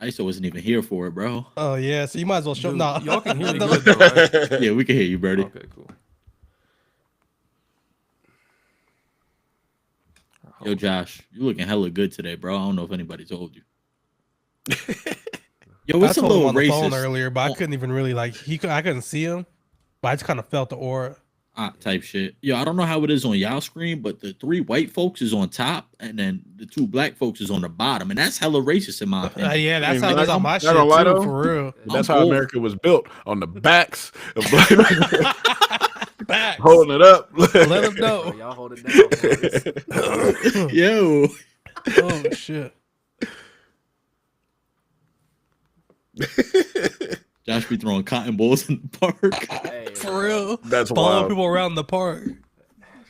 ISO wasn't even here for it, bro. Oh yeah, so you might as well show. Dude, No, y'all can hear me good though, right? Yeah, we can hear you, Birdie. Okay, cool. Yo, Josh, you looking hella good today, bro. I don't know if anybody told you. Yo, I it's a told him little on the phone racist earlier, but I couldn't even really like I couldn't see him, but I just kind of felt the aura. type shit. Yo, I don't know how it is on y'all screen, but the 3 white folks is on top, and then the 2 black folks is on the bottom, and that's hella racist in my opinion. Yeah, that's I how mean, it is on I'm my not shit gonna lie, too, though. for real. That's I'm how old. America was built, on the backs of black Facts. holding it up. Let them Bro, know. y'all hold it down, boys. Yo, Oh shit. Josh be throwing cotton balls in the park, Hey, For real. That's Following wild. people around the park.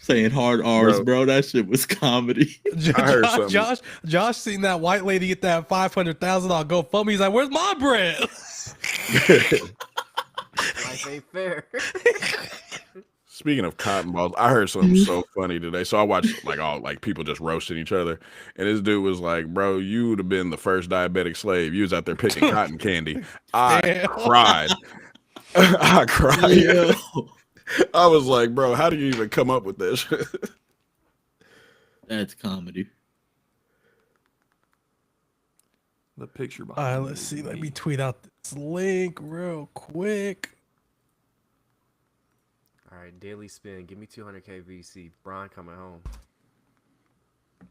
saying hard R's, Bro. bro. That shit was comedy. I heard something. Josh seen that white lady get that 500,000 on GoFundMe. He's like, "Where's my bread?" life ain't fair. Speaking of cotton balls, I heard something so funny today. So I watched like people just roasting each other, and this dude was like, "Bro, you would have been the first diabetic slave. You was out there picking cotton candy." I Damn. cried. I cried. Yo. I was like, "Bro, how do you even come up with this?" That's comedy. The picture All behind. right, let's see. Let me tweet out this link real quick. All right, daily spin. Give me 200K VC. Brian coming home.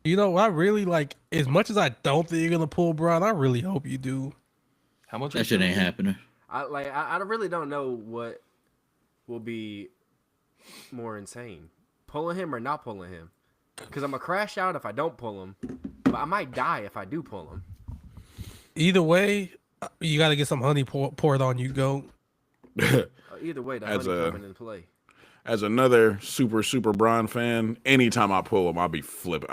You know, I really like. As much as I don't think you're gonna pull Braun, I really hope you do. How much? That shit ain't happening. I really don't know what will be more insane, pulling him or not pulling him. Because I'm gonna crash out if I don't pull him, but I might die if I do pull him. Either way, you got to get some honey poured on you. Go. Either way, the As honey a- coming into play. As another super Bron fan, anytime I pull him, I'll be flipping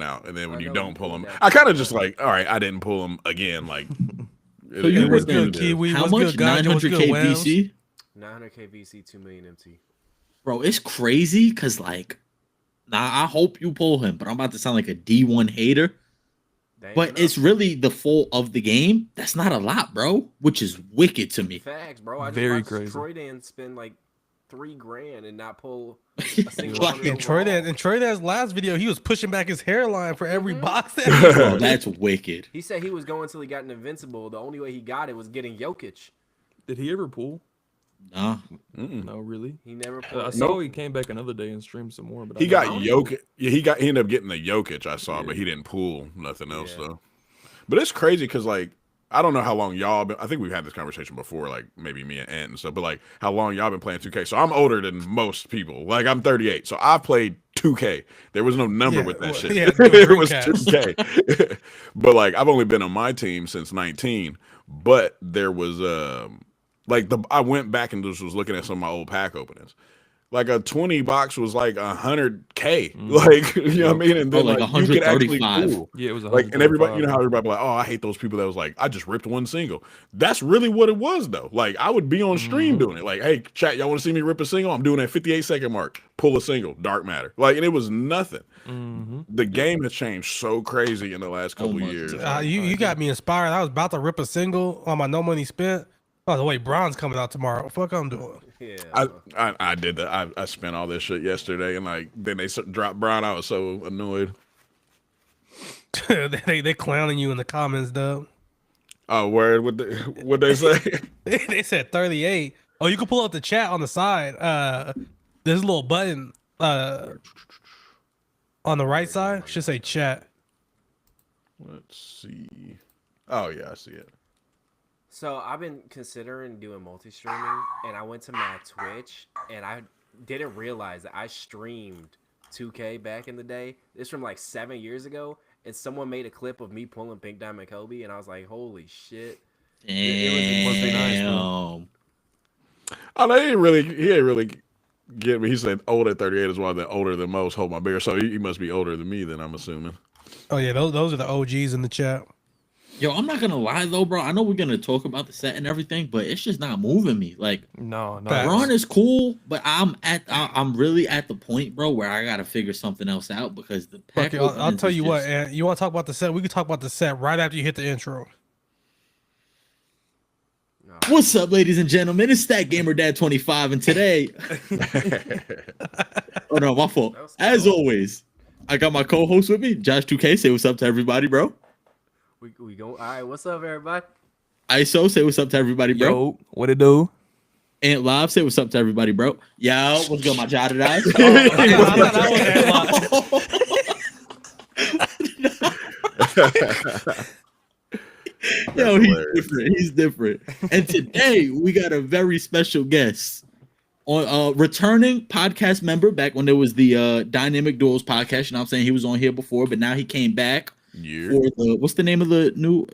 out. And then when I you know don't you pull pulled him, that I kind of pull. just like, all right, I didn't pull him again. Like, So you it were is what good, it is. Kiwi? How What's much? good, Ganja? What's good, 900K Wales? VC? 900K VC, 2 million MT. Bro, it's crazy because, like, I hope you pull him, but I'm about to sound like a D1 hater. That ain't But enough. it's really the fault of the game. That's not a lot, bro, which is wicked to me. Facts, bro. I just Very watched crazy. Troy Dan spend like $3,000 and not pull a Like, single money And Troy overall. Dan, in Troy Dan's last video, he was pushing back his hairline for every box. That bro, that's wicked. He said he was going until he got an invincible. The only way he got it was getting Jokic. Did he ever pull? Nah. No, really. He never I pulled. saw he came back another day and streamed some more, but He I got don't- Jokic. Yeah, he ended up getting the Jokic I saw, but he didn't pull nothing else Yeah. though. But it's crazy because like I don't know how long y'all been. I think we've had this conversation before, like maybe me and Ant and stuff. But like how long y'all been playing 2K? So I'm older than most people. Like I'm 38, so I've played 2K. There was no number Yeah, with that well, shit. yeah, it was Dreamcast. 2K. But like I've only been on my team since 19. But there was I went back and just was looking at some of my old pack openings. Like a 20 box was like 100K. Like, you know what I mean? And then like you could actually 135. pull. Yeah, it was Like, and everybody, you know how 135. everybody be like, oh, I hate those people that was like, I just ripped one single. That's really what it was though. Like, I would be on stream doing it. Like, hey, chat, y'all want to see me rip a single? I'm doing that 58-second mark. Pull a single, dark matter. Like, and it was nothing. The game has changed so crazy in the last couple my years. you got me inspired. I was about to rip a single on my no money spent. Oh, the way Braun's coming out tomorrow. What the fuck I'm doing? Yeah. I did that. I spent all this shit yesterday, and like then they dropped Brown. I was so annoyed. they clowning you in the comments, though. Oh, word! What they say? They said 38. Oh, you can pull up the chat on the side. There's a little button on the right side. Should say chat. Let's see. Oh yeah, I see it. So I've been considering doing multi-streaming, and I went to my Twitch, and I didn't realize that I streamed 2K back in the day. It's from like 7 years ago, and someone made a clip of me pulling Pink Diamond Kobe, and I was like, holy shit. Damn. Oh, no, he didn't really get me. He said old at 38 is why they're older than most. Hold my beer. So he must be older than me. Then I'm assuming. Oh yeah, those are the OGs in the chat. Yo, I'm not gonna lie though, bro. I know we're gonna talk about the set and everything, but it's just not moving me. Like, No. Facts. Ron is cool, but I'm really at the point, bro, where I gotta figure something else out because the pack Okay, I'll openings tell is you what, just- Ant, you want to talk about the set? We can talk about the set right after you hit the intro. No. What's up, ladies and gentlemen? It's that Gamer Dad 25, and today, oh no, my fault. That was As cool. always, I got my co-host with me, Josh 2K. Say what's up to everybody, bro. We go. All right, what's up, everybody? ISO, say what's up to everybody, bro. Yo, what it do? And Live, say what's up to everybody, bro. Yo, what's good, my jotted eyes? I thought that was headline. Yo, he's hilarious. different. He's different. And today we got a very special guest on returning podcast member back when there was the Dynamic Duels podcast. You know what I'm saying? He was on here before, but now he came back Yeah. for the what's the name of the new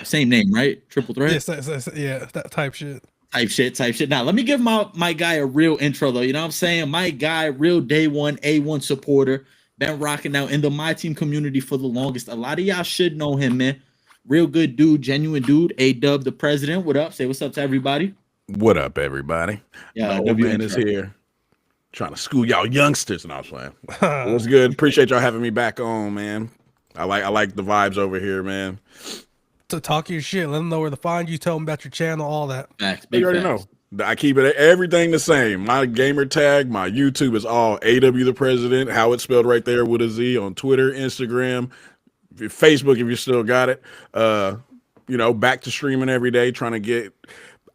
same name, right? Triple threat? Yeah, that type shit. Type shit. Now let me give my guy a real intro though. You know what I'm saying? My guy, real day one, A1 supporter, been rocking out in the MyTEAM community for the longest. A lot of y'all should know him, man. Real good dude, genuine dude. A-Dub, the president. What up? Say what's up to everybody. What up, everybody? Yeah, The old W man is intro. here. Trying to school y'all youngsters. And I was playing. What's good? Appreciate y'all having me back on, man. I like the vibes over here, man. To talk your shit, let them know where to find you, tell them about your channel, all that. Facts. Big You already facts. know. I keep it everything the same. My gamer tag, my YouTube is all AW the President, how it's spelled right there with a Z on Twitter, Instagram, Facebook if you still got it. Back to streaming every day, trying to get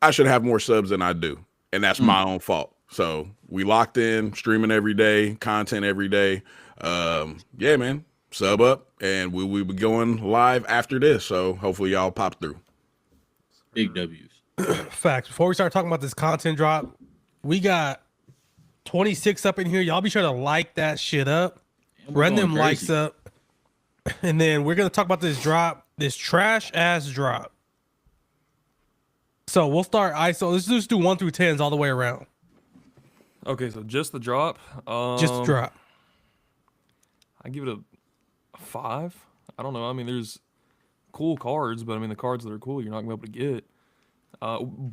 I should have more subs than I do. And that's my own fault. So we locked in, streaming every day, content every day. Yeah, man. Sub up and we'll be going live after this. So hopefully y'all pop through. Big W's. Facts. Before we start talking about this content drop, we got 26 up in here. Y'all be sure to like that shit up. And we're Run going them crazy. likes up. And then we're going to talk about this drop, this trash ass drop. So we'll start ISO. Let's just do 1 through 10s all the way around. Okay, so just the drop. Just the drop. I give it a 5. I don't know. I mean, there's cool cards, but I mean, the cards that are cool, you're not gonna be able to get.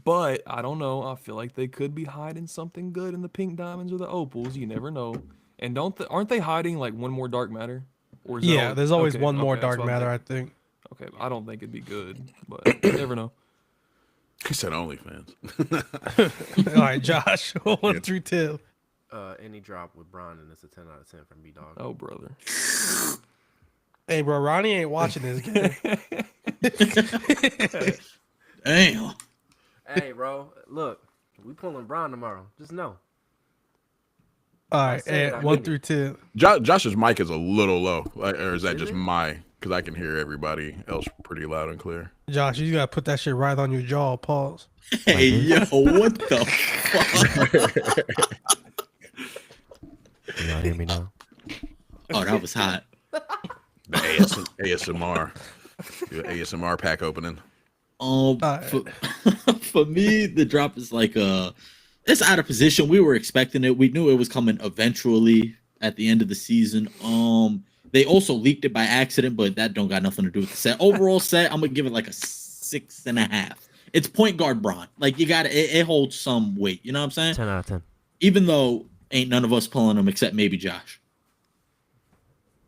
But I don't know. I feel like they could be hiding something good in the pink diamonds or the opals. You never know. And aren't they hiding like one more dark matter? Or is that Yeah, there's always okay, one more okay, that's dark what I'm matter, I thinking. think. Okay, I don't think it'd be good, but you never know. He said OnlyFans. All right, Josh, 1 through 10. Any drop with Bron, and it's a 10 out of 10 from B Dog. Oh, brother. Hey, bro, Ronnie ain't watching this game. Damn. Hey, bro, look, we pulling Bron tomorrow. Just know. All right, said I and 1 mean through 10. Josh's mic is a little low, or is that Is just it? because I can hear everybody else pretty loud and clear. Josh, you gotta put that shit right on your jaw. Pause. Hey, yo, what the fuck? Can y'all hear me now? Oh, that was hot. The ASMR, the ASMR pack opening. For, for me, the drop is like it's out of position. We were expecting it. We knew it was coming eventually at the end of the season. They also leaked it by accident, but that don't got nothing to do with the set. Overall set, I'm gonna give it like a 6.5. It's point guard Bron. Like you got it holds some weight. You know what I'm saying? 10 out of 10. Even though ain't none of us pulling them except maybe Josh.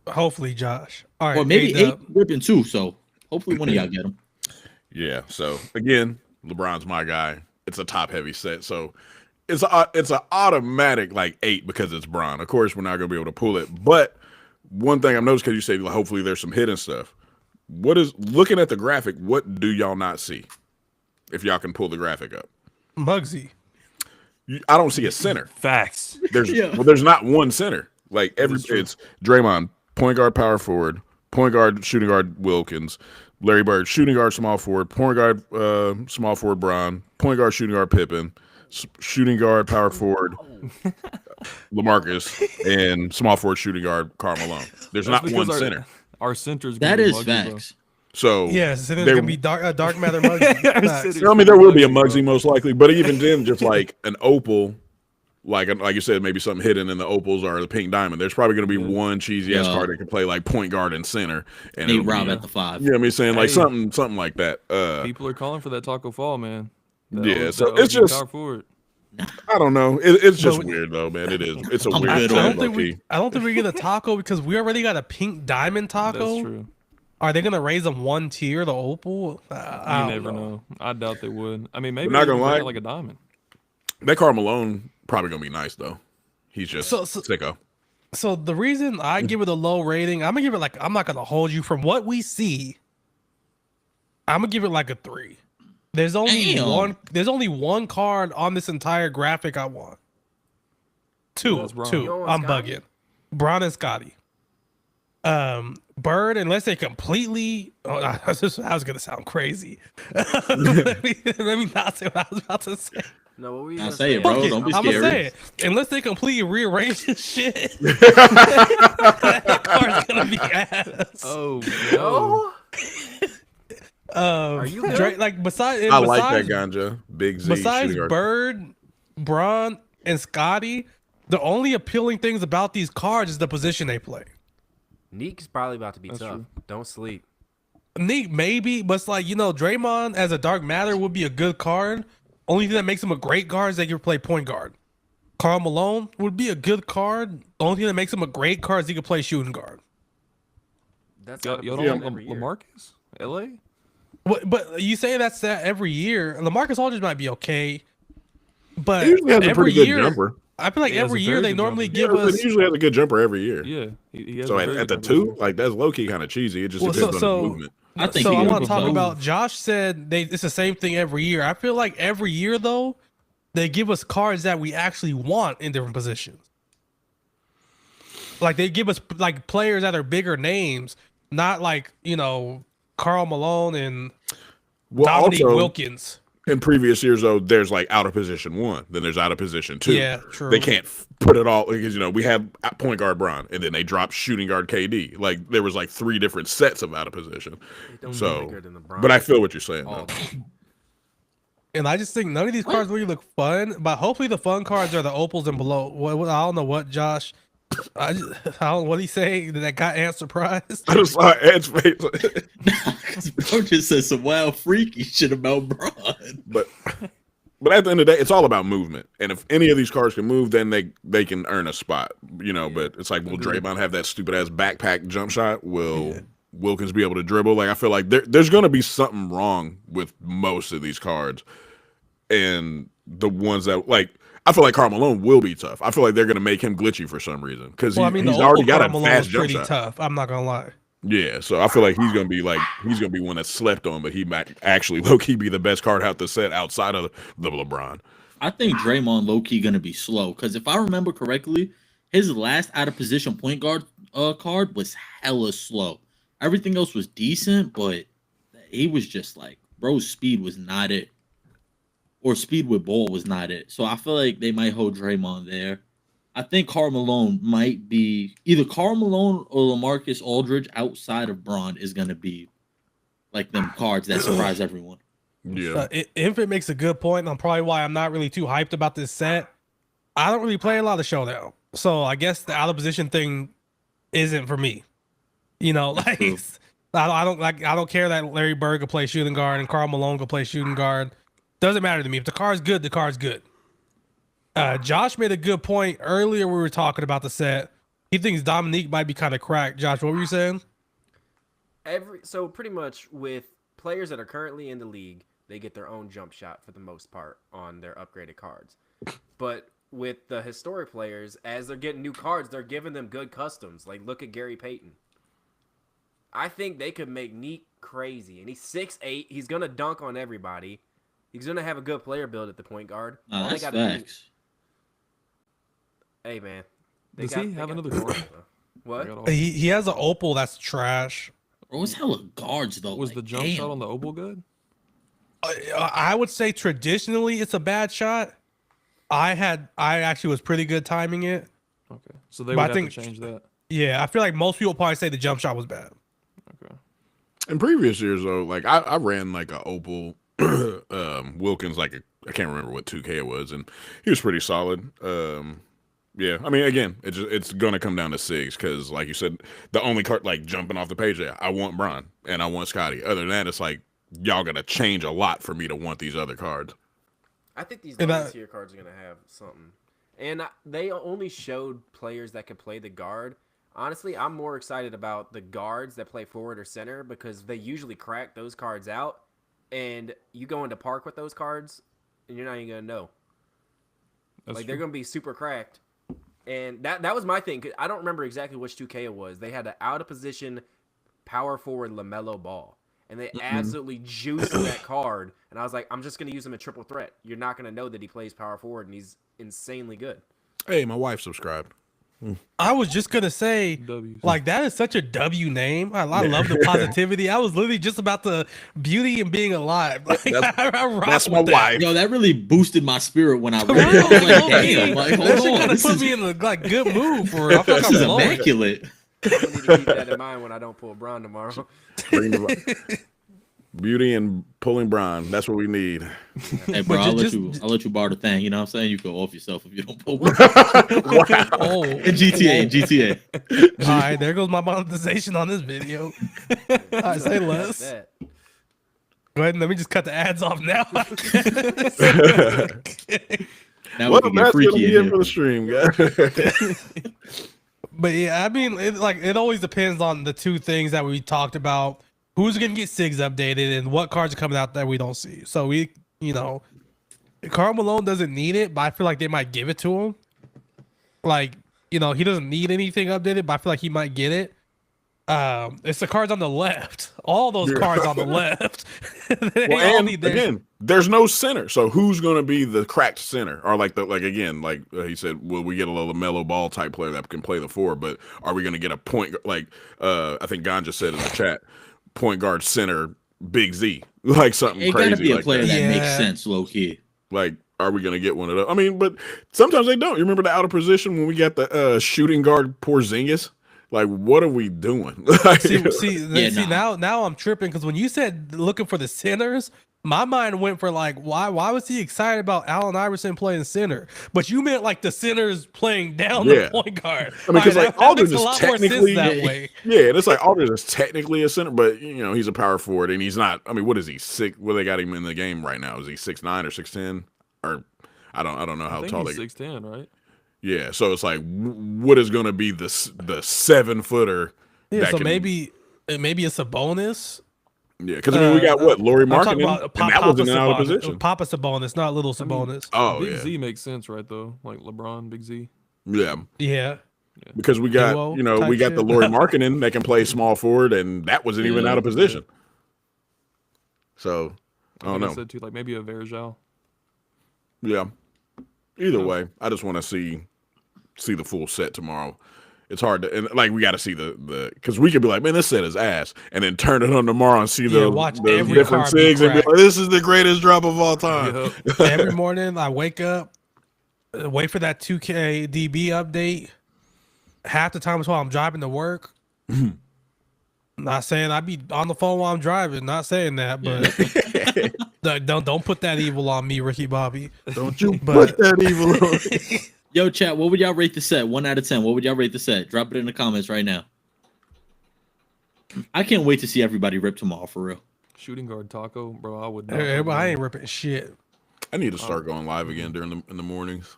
Hopefully, Josh. All right, Or maybe A-Dub. 8 ripping too. So hopefully one of y'all get them. Yeah. So again, LeBron's my guy. It's a top heavy set, so it's an automatic like 8 because it's Bron. Of course, we're not gonna be able to pull it, but one thing I've noticed because you say like, hopefully there's some hidden stuff. What is looking at the graphic? What do y'all not see? If y'all can pull the graphic up, Muggsy. I don't see a center. Facts. There's not one center. Like it's Draymond, point guard, power forward, point guard, shooting guard Wilkins, Larry Bird, shooting guard, small forward, point guard, small forward Bron, point guard, shooting guard Pippen, shooting guard, power forward LaMarcus, and small forward, shooting guard Karl Malone. There's not one center. Our center's That gonna be is Muggsy, bro. facts. So Yes, and it's there- gonna be dark matter Muggsy. Facts. I mean, there will be a Muggsy most likely, but even then, just like an opal, like you said, maybe something hidden in the opals or the pink diamond. There's probably going to be one cheesy ass Yeah. card that can play like point guard and center, and Nate it'll be, Rob at the 5. you know what I mean, saying like Hey. something like that. People are calling for that Taco Fall, man. Yeah, so that it's OG just- power forward. I don't know. It's just But we- weird though, man. It is. It's a I'm weird. good I on set, don't think low-key. we get a taco because we already got a pink diamond taco. That's true. Are they gonna raise them one tier, the opal? You I don't never know. I doubt they would. I mean, maybe not they gonna could bring lie. it like a diamond. That Karl Malone probably gonna be nice though. He's just sicko. So the reason I give it a low rating, I'm gonna give it like, I'm not gonna hold you from what we see. I'm gonna give it like a 3. There's only one card on this entire graphic I want. Two. That's Bron. You don't want I'm Scotty? bugging. Bron and Scotty. Bird, unless they completely. Oh, I was gonna sound crazy. let me not say what I was about to say. No, what were you I'll gonna say it, say? bro. Fuck it, Don't be I'm gonna scary. say it. Unless they completely rearrange this shit, that card's gonna be ass. Oh no. Are you good? Drake, like besides, I like that ganja. Big Z. besides shooting guard. Bird, Bron, and Scotty, the only appealing things about these cards is the position they play. Neek's probably about to be That's tough. true. Don't sleep. Neat, maybe, but it's like, Draymond as a dark matter would be a good card. Only thing that makes him a great guard is they can play point guard. Karl Malone would be a good card. The only thing that makes him a great card is he can play shooting guard. That's Y'all not don't a like every year. LaMarcus? LA? But you say that's that every year. LaMarcus Aldridge might be okay, but He usually has a every pretty good year, jumper. I feel like He has every a year very they good normally jumper. give Yeah, but us. he usually has a good jumper every year. Yeah. He has So a at very the good jumper. two, like that's low key kind of cheesy. It just Well, depends so- on the movement. I think So he I can want to talk both. about. Josh said it's the same thing every year. I feel like every year though, they give us cards that we actually want in different positions. Like they give us like players that are bigger names, not like Karl Malone and Well, Dominique also Wilkins. in previous years though, there's like out of position 1, then there's out of position 2. Yeah, true. They can't put it all because we have point guard Bron, and then they drop shooting guard KD. Like there was like 3 different sets of out of position. It don't So, look bigger than the but I Bron. feel what you're saying. All Though. day. And I just think none of these cards really look fun. But hopefully the fun cards are the opals and below. I don't know what Josh. I don't. What he say that got Ant surprised? I just saw Ed's face, Because bro just said some wild freaky shit about Bron. but at the end of the day, it's all about movement. And if any of these cards can move, then they can earn a spot. But it's like, will Draymond have that stupid ass backpack jump shot? Will Wilkins be able to dribble? Like I feel like there's going to be something wrong with most of these cards, and the ones that I feel like Karl Malone will be tough. I feel like they're going to make him glitchy for some reason because Well, he's the already opal got Karl a Malone fast is jump pretty shot. tough. I'm not gonna lie. Yeah, so I feel like he's gonna be one that's slept on, but he might actually low key be the best card out the set outside of the LeBron. I think Draymond low key gonna be slow because if I remember correctly, his last out of position point guard card was hella slow. Everything else was decent, but he was just like, bro's speed was not it, or speed with ball was not it. So I feel like they might hold Draymond there. I think Karl Malone might be either Karl Malone or LaMarcus Aldridge outside of Bron is gonna be like them cards that surprise everyone. Yeah, Infant makes a good point, and probably why I'm not really too hyped about this set. I don't really play a lot of Showdown, so I guess the out of position thing isn't for me. Like true. I don't care that Larry Bird could play shooting guard and Karl Malone could play shooting guard. Doesn't matter to me. If the card's good, the card's good. Josh made a good point earlier. We were talking about the set. He thinks Dominique might be kind of cracked. Josh, what were you saying? So pretty much with players that are currently in the league, they get their own jump shot for the most part on their upgraded cards. But with the historic players, as they're getting new cards, they're giving them good customs. Like look at Gary Payton. I think they could make Neek crazy, and he's 6'8". He's gonna dunk on everybody. He's gonna have a good player build at the point guard. Nah, All they that's gotta do- facts. Hey man, Does he have another card? What? He has an opal that's trash. Bro, it's hella guards though. Was like, the jump damn. shot on the opal good? I would say traditionally it's a bad shot. I actually was pretty good timing it. Okay, so they But I would have think- to change that. Yeah, I feel like most people probably say the jump shot was bad. Okay. in previous years though, like I ran like a Opal Wilkins, like I can't remember what 2K it was, and he was pretty solid. Yeah, I mean, again, it's gonna come down to 6 because, like you said, the only card like jumping off the page there, I want Bron and I want Scotty. Other than that, it's like y'all gotta change a lot for me to want these other cards. I think these And lower tier cards are gonna have something. And they only showed players that could play the guard. Honestly, I'm more excited about the guards that play forward or center because they usually crack those cards out, and you go into park with those cards, and you're not even gonna know. That's Like true. they're gonna be super cracked, and that was my thing. 'Cause I don't remember exactly which 2K it was. They had an out of position power forward LaMelo Ball, and they absolutely juiced that card. And I was like, I'm just gonna use him in triple threat. You're not gonna know that he plays power forward, and he's insanely good. Hey, my wife subscribed. I was just gonna say, W's. like that is such a W name. I love the positivity. I was literally just about the beauty and being alive. Like, I rock That's my with that. wife. Yo, that really boosted my spirit when I For read real, it. I was like, low damn, key. like, That hold shit on. kind of This put is, me in a like good mood for it. I feel like this I'm is glowing. immaculate. I'm gonna need to keep that in mind when I don't pull Braun tomorrow. Bring the beauty and pulling Brian. That's what we need. Hey, bro, But I'll let you borrow the thing. You know what I'm saying? You go off yourself if you don't pull one. Wow. Oh, In GTA. all right, there goes my monetization on this video. I say less. That. Go ahead and let me just cut the ads off now. Now Well, we can get that's gonna freaky be in it for here. the stream, guys. But yeah, I mean, it always depends on the two things that we talked about: who's gonna get SIGs updated and what cards are coming out that we don't see. So Karl Malone doesn't need it, but I feel like they might give it to him. Like, he doesn't need anything updated, but I feel like he might get it. It's the cards on the left. All those cards on the left. They all And need their- again, there's no center. So who's going to be the cracked center? Or he said, will we get a little LaMelo Ball type player that can play the four? But are we going to get a point I think Ganja said in the chat, point guard center Big Z, like something It crazy gotta be a like player that. that makes Yeah. sense, low key. Like, are we going to get one of those? I mean, but sometimes they don't. You remember the out of position when we got the shooting guard Porzingis? Like, what are we doing? Now I'm tripping because when you said looking for the centers, my mind went for like, why was he excited about Allen Iverson playing center? But you meant like the centers playing down the point guard. I mean, because that Aldridge makes a is lot more sense technically that way. Yeah, and it's like Aldridge is technically a center, but he's a power forward, and he's not. I mean, what is he? What they got him in the game right now? Is he 6'9" or 6'10"? Or I don't know how I think tall he's they. 6'10", right? Yeah, so it's like, what is going to be the 7-footer? Yeah, that so can, maybe it's a bonus. Yeah, because I mean, we got what Laurie I'm talking Markkinen, about and that was in and out of Sabonis. position. Papa Sabonis, not little Sabonis. Big Z makes sense, right? Though, like LeBron, Big Z. Yeah, Yeah. because we got Duo we got type the shit. Laurie Markkinen that can play small forward, and that wasn't even out of position. So I don't think know. said too, like maybe a Verjao. Yeah. Either way, I just want to see the full set tomorrow. It's hard to, and like we got to see the because we could be like, man, this set is ass, and then turn it on tomorrow and see the watch the every different card be SIGs and be cracked. like, this is the greatest drop of all time. Yep. Every morning I wake up, wait for that 2K DB update. Half the time it's while I'm driving to work. Not saying I be on the phone while I'm driving. Not saying that, but don't put that evil on me, Ricky Bobby. Don't you But- put that evil on. Yo, chat, what would y'all rate the set? 1 out of 10. What would y'all rate the set? Drop it in the comments right now. I can't wait to see everybody rip tomorrow for real. Shooting guard Taco, bro. I would. Not I ain't ripping shit. I need to start going live again in the mornings.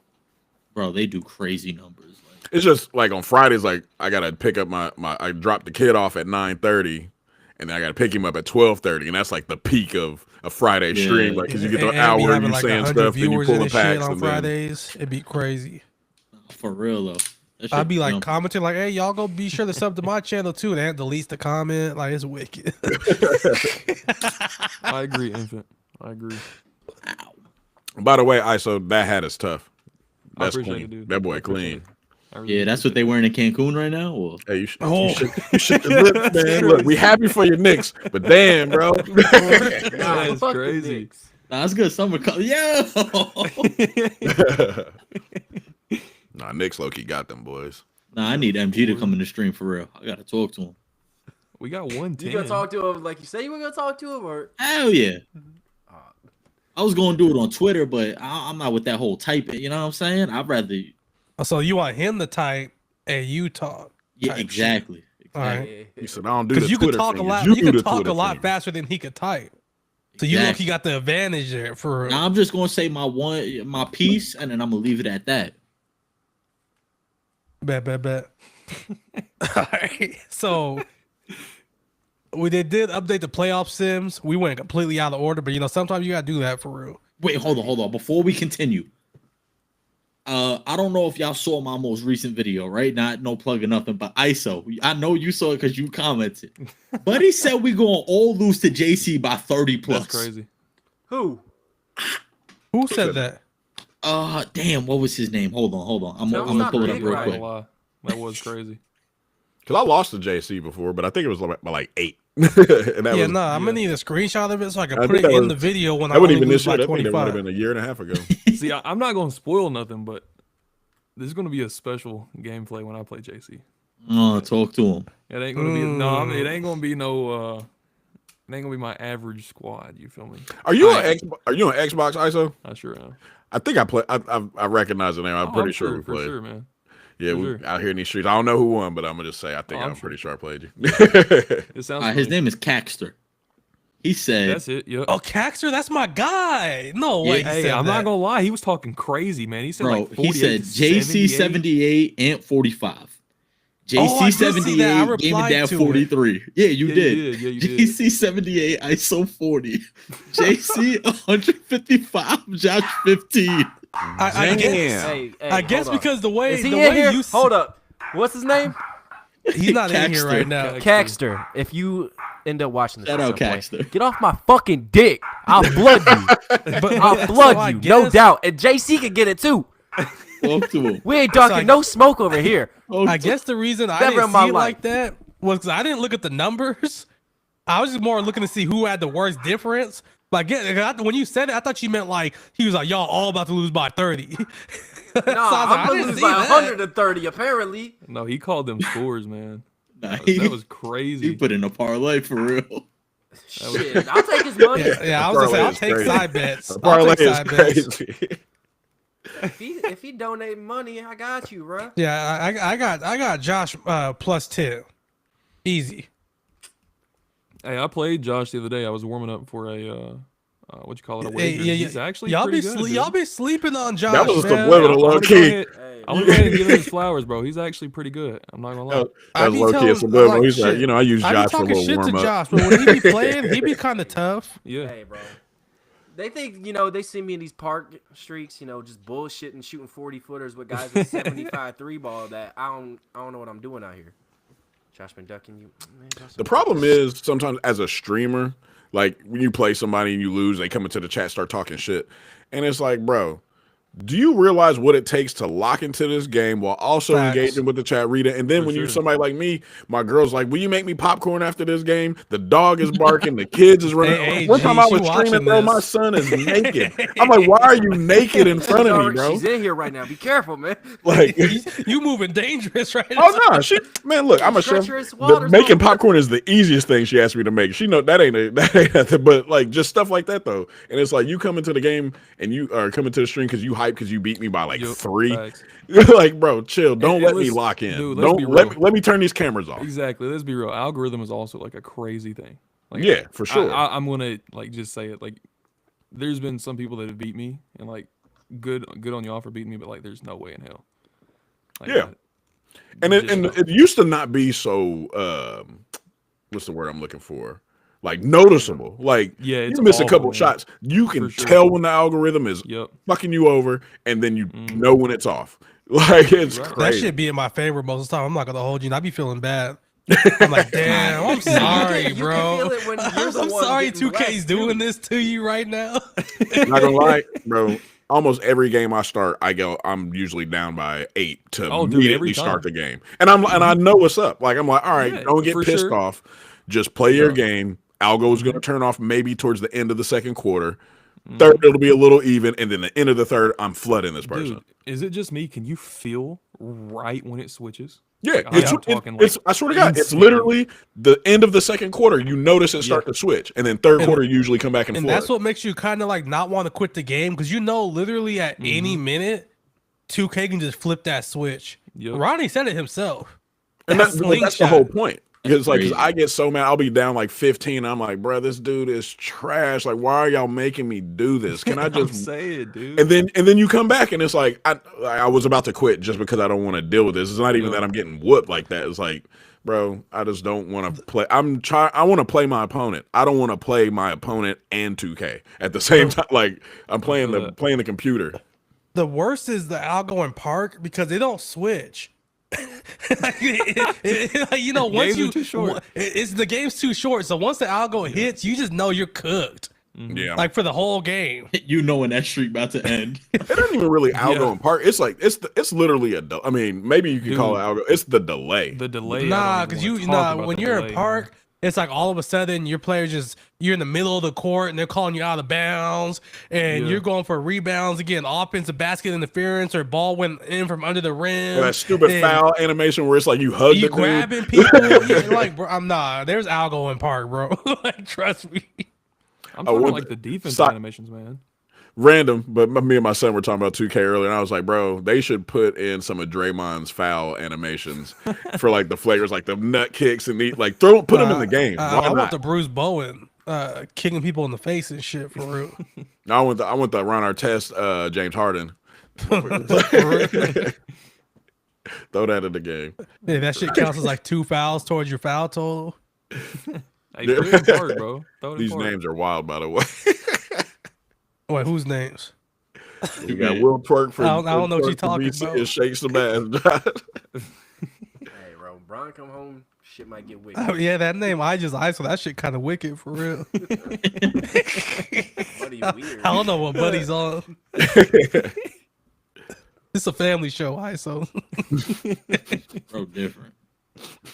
Bro, they do crazy numbers. Like, It's just like on Fridays, like I gotta pick up I drop the kid off at 9:30, and then I gotta pick him up at 12:30, and that's like the peak of a Friday Yeah. stream, like because you get the And hour be and having you like saying 100 stuff, then you viewers pull and the shit packs, on and then Fridays. It'd be crazy. for real, though. That I'd shit be like jumping. commenting like, "Hey, y'all go be sure to sub to my channel too." And that deletes the comment. Like, it's wicked. I agree, Infant. I agree. By the way, ISO, that hat is tough. I That's appreciate clean. it, dude. That I boy appreciate clean. it. I really Yeah, that's what appreciate they wearing in Cancun right now. Or Hey, you should, Oh. you should the lip, man. Look, we happy for your Knicks, but damn, bro. Nah, That's fuck the crazy. Knicks. nah, it's good summer color. Yo, Nah, Knicks low-key got them boys. nah, I need MG to come in the stream for real. I gotta talk to him. We got 110. You gonna talk to him like you say you were gonna talk to him, or Hell yeah. I was gonna do it on Twitter, but I'm not with that whole typing. You know what I'm saying? I'd rather. So you want him to type and you talk? Yeah, Type exactly. All right. yeah. He said, I don't do the Because you could Twitter talk a fingers. lot. You You do could the talk Twitter a lot fingers. faster than he could type. So you look, Exactly. he got the advantage there for. Now I'm just gonna say my piece, and then I'm gonna leave it at that. Bet. All right. So we did update the playoff sims. We went completely out of order, but sometimes you gotta do that for real. Wait, hold on. Before we continue, I don't know if y'all saw my most recent video, right? No plug or nothing, but ISO. I know you saw it because you commented. But he said we gonna all lose to JC by 30 plus. That's crazy. Who? Who said that? Damn, what was his name? Hold on. I'm Tell gonna us pull it not up big, real right? quick. Lie. That was crazy. Because I lost to JC before, but I think it was by like 8. and that was, I'm gonna need a screenshot of it so I can I put think it that in was- the video when I that wasn't only even lose this year. by I think that would have 25. been a year and a half ago. See, I'm not going to spoil nothing, but this is going to be a special gameplay when I play JC. Talk to him. It ain't going to be it ain't going to be no it ain't going to be my average squad, you feel me? Are you on Xbox, ISO? I sure am. I think I recognize the name. I'm pretty sure we for played. sure, man. Yeah, For we sure. out here in these streets. I don't know who won, but I'm gonna just say I think I'm I'm sure. pretty sure I played you. It sounds His familiar. name is Caxter. He said, That's it. Yep. Oh, Caxter, that's my guy. No way. Yeah, he Hey, said I'm that. not gonna lie. He was talking crazy, man. He said bro, like 48 he said to JC 78. 78 and 45. Oh, I JC did see that. I 78, Game replied Dad to it. 43. Yeah, you Yeah, did. you did. Yeah, you did. JC 78, ISO 40. JC 155, Josh 15. I guess, Hey, I guess hold on. because the way Is he the in way here? you Hold up. What's his name? he's not in here Caxter. right now. Caxter. If you end up watching this, Shout at out some point, Caxter. get off my fucking dick. I'll blood you. But I'll so blood I you, no guess- doubt. And JC can get it too. Talk to him. We ain't So talking I- no smoke over here. I guess the reason I Never didn't in my see it life. like that was because I didn't look at the numbers. I was just more looking to see who had the worst difference. But when you said it, I thought you meant like he was like, y'all all about to lose by 30. Nah, I'm gonna lose by 130 apparently. No, he called them scores, man. Nah, That was he crazy. put in a parlay for real. Shit, I'll take his money. Yeah, I was gonna say Parlay I'll is take crazy. side bets. I'll Parlay take is side bets. crazy. If he donate money, I got you, bro. Yeah, I got Josh plus 10. Easy. Hey, I played Josh the other day. I was warming up for a what you call it, a Hey, wager. yeah, He's actually y'all pretty be good. y'all dude. be sleeping on Josh. That was a man. subliminal I'm low gonna go key. ahead- Hey, I'm gonna go ahead and give him his flowers, bro. He's actually pretty good. I'm not gonna lie. I That's be low key. telling- It's subliminal. like, He's like, shit. I use I be Josh for a talking little shit warm to up. Josh, but when he be playing, he be kind of tough. Yeah. Hey, bro. They think, they see me in these park streaks, just bullshitting, shooting 40-footers with guys with 75 3-ball that I don't know what I'm doing out here. Josh been ducking you. Man, Josh The problem is sometimes as a streamer, like when you play somebody and you lose, they come into the chat, start talking shit. And it's like, bro, do you realize what it takes to lock into this game while also Facts. engaging with the chat reader? And then For when you're sure. somebody like me, my girl's like, will you make me popcorn after this game? The dog is barking, the kids is running. Hey, One time G, I she was streaming, watching bro, this. my son is naked. I'm like, why are you naked in front of me, bro? She's in here right now. Be careful, man. Like, You moving dangerous right now. oh no, man, look, I'm a chef. Treacherous waters Making on. popcorn is the easiest thing she asked me to make. She know that ain't nothing, but like just stuff like that though. And it's like you come into the game and you are coming to the stream because you hype because you beat me by like Yup, 3. facts. Like, bro, chill. Don't And let me let's- lock in. dude, let's Don't be let real. me turn these cameras off. Exactly. Let's be real. Algorithm is also like a crazy thing. Like, Yeah, for sure. I'm gonna like just say it. Like, there's been some people that have beat me, and like, good on y'all for beating me, but like, there's no way in hell. Like, Yeah. And it used to not be so what's the word I'm looking for? Like noticeable. Like Yeah, it's you miss a awful, couple man. shots. You can For sure. tell when the algorithm is Yep. fucking you over, and then you know when it's off. Like it's Right. That crazy. shit be in my favor most of the time. I'm not gonna hold you. And I be feeling bad. I'm like, damn, I'm sorry, You can bro. feel it when you're the I'm one sorry getting 2K's blessed, doing too. this to you right now. Not gonna lie, bro. Almost every game I start, I'm usually down by 8 to Oh, dude, immediately every start the time. game. And I know what's up. Like I'm like, all right, Yeah, don't get for pissed sure. off. Just play your Yeah. game. Algo's gonna turn off maybe towards the end of the second quarter. Mm-hmm. Third, it'll be a little even, and then the end of the third, I'm flooding this person. Dude, is it just me? Can you feel right when it switches? Yeah, Like, it's, I'm talking, like, I swear to God, it's instant. literally the end of the second quarter. You notice it start to switch, and then third quarter usually come back and And flood. that's what makes you kind of like not want to quit the game because literally at any minute, 2K can just flip that switch. Yep. Ronnie said it himself. and That that's the whole slingshot. point. Because like, crazy. I get so mad. I'll be down like 15. I'm like, bro, this dude is trash. Like, why are y'all making me do this? Can I I'm just? saying, dude. And then you come back and it's like I was about to quit just because I don't want to deal with this. It's not even Yeah. that I'm getting whooped like that. It's like, bro, I just don't want to play. I want to play my opponent. I don't want to play my opponent and 2K at the same time. Like I'm playing feel that. playing the computer. The worst is the outgoing park because they don't switch. Like, you know, once Games are too short. it's the game's too short. So once the algo hits, you just know you're cooked. Yeah, Like for the whole game. You know when that streak about to end. it doesn't even really outgoing park. It's like it's literally I mean, maybe you can call it Dude. algo. It's the delay. The delay. Nah, because when you're in park, it's like all of a sudden your players you're in the middle of the court and they're calling you out of bounds and you're going for rebounds again, offensive basket interference or ball went in from under the rim. Or that stupid and foul animation where it's like you hug you the grabbing dude. people. Yeah, like, bro, there's algo in park, bro. Like, trust me. I'm talking one like the defense stop. animations, man. Random, but me and my son were talking about 2K earlier, and I was like, bro, they should put in some of Draymond's foul animations for like the flagrants, like the nut kicks and put them in the game. Why I not? want the Bruce Bowen kicking people in the face and shit for real. I want the Ron Artest, James Harden. Throw that in the game. Yeah, that shit counts as like 2 fouls towards your foul total. Hey, throw it in park, bro. Throw it in These park. names are wild, by the way. Wait, whose names? You got Will Twerk for. I don't know what you're Twerk for talking BC about. and Shake some ass. Hey, bro, when Brian come home, shit might get wicked. Oh, yeah, that name I so that shit kind of wicked for real. Buddy weird. I don't know what buddy's on. It's a family show, ISO. Bro, different.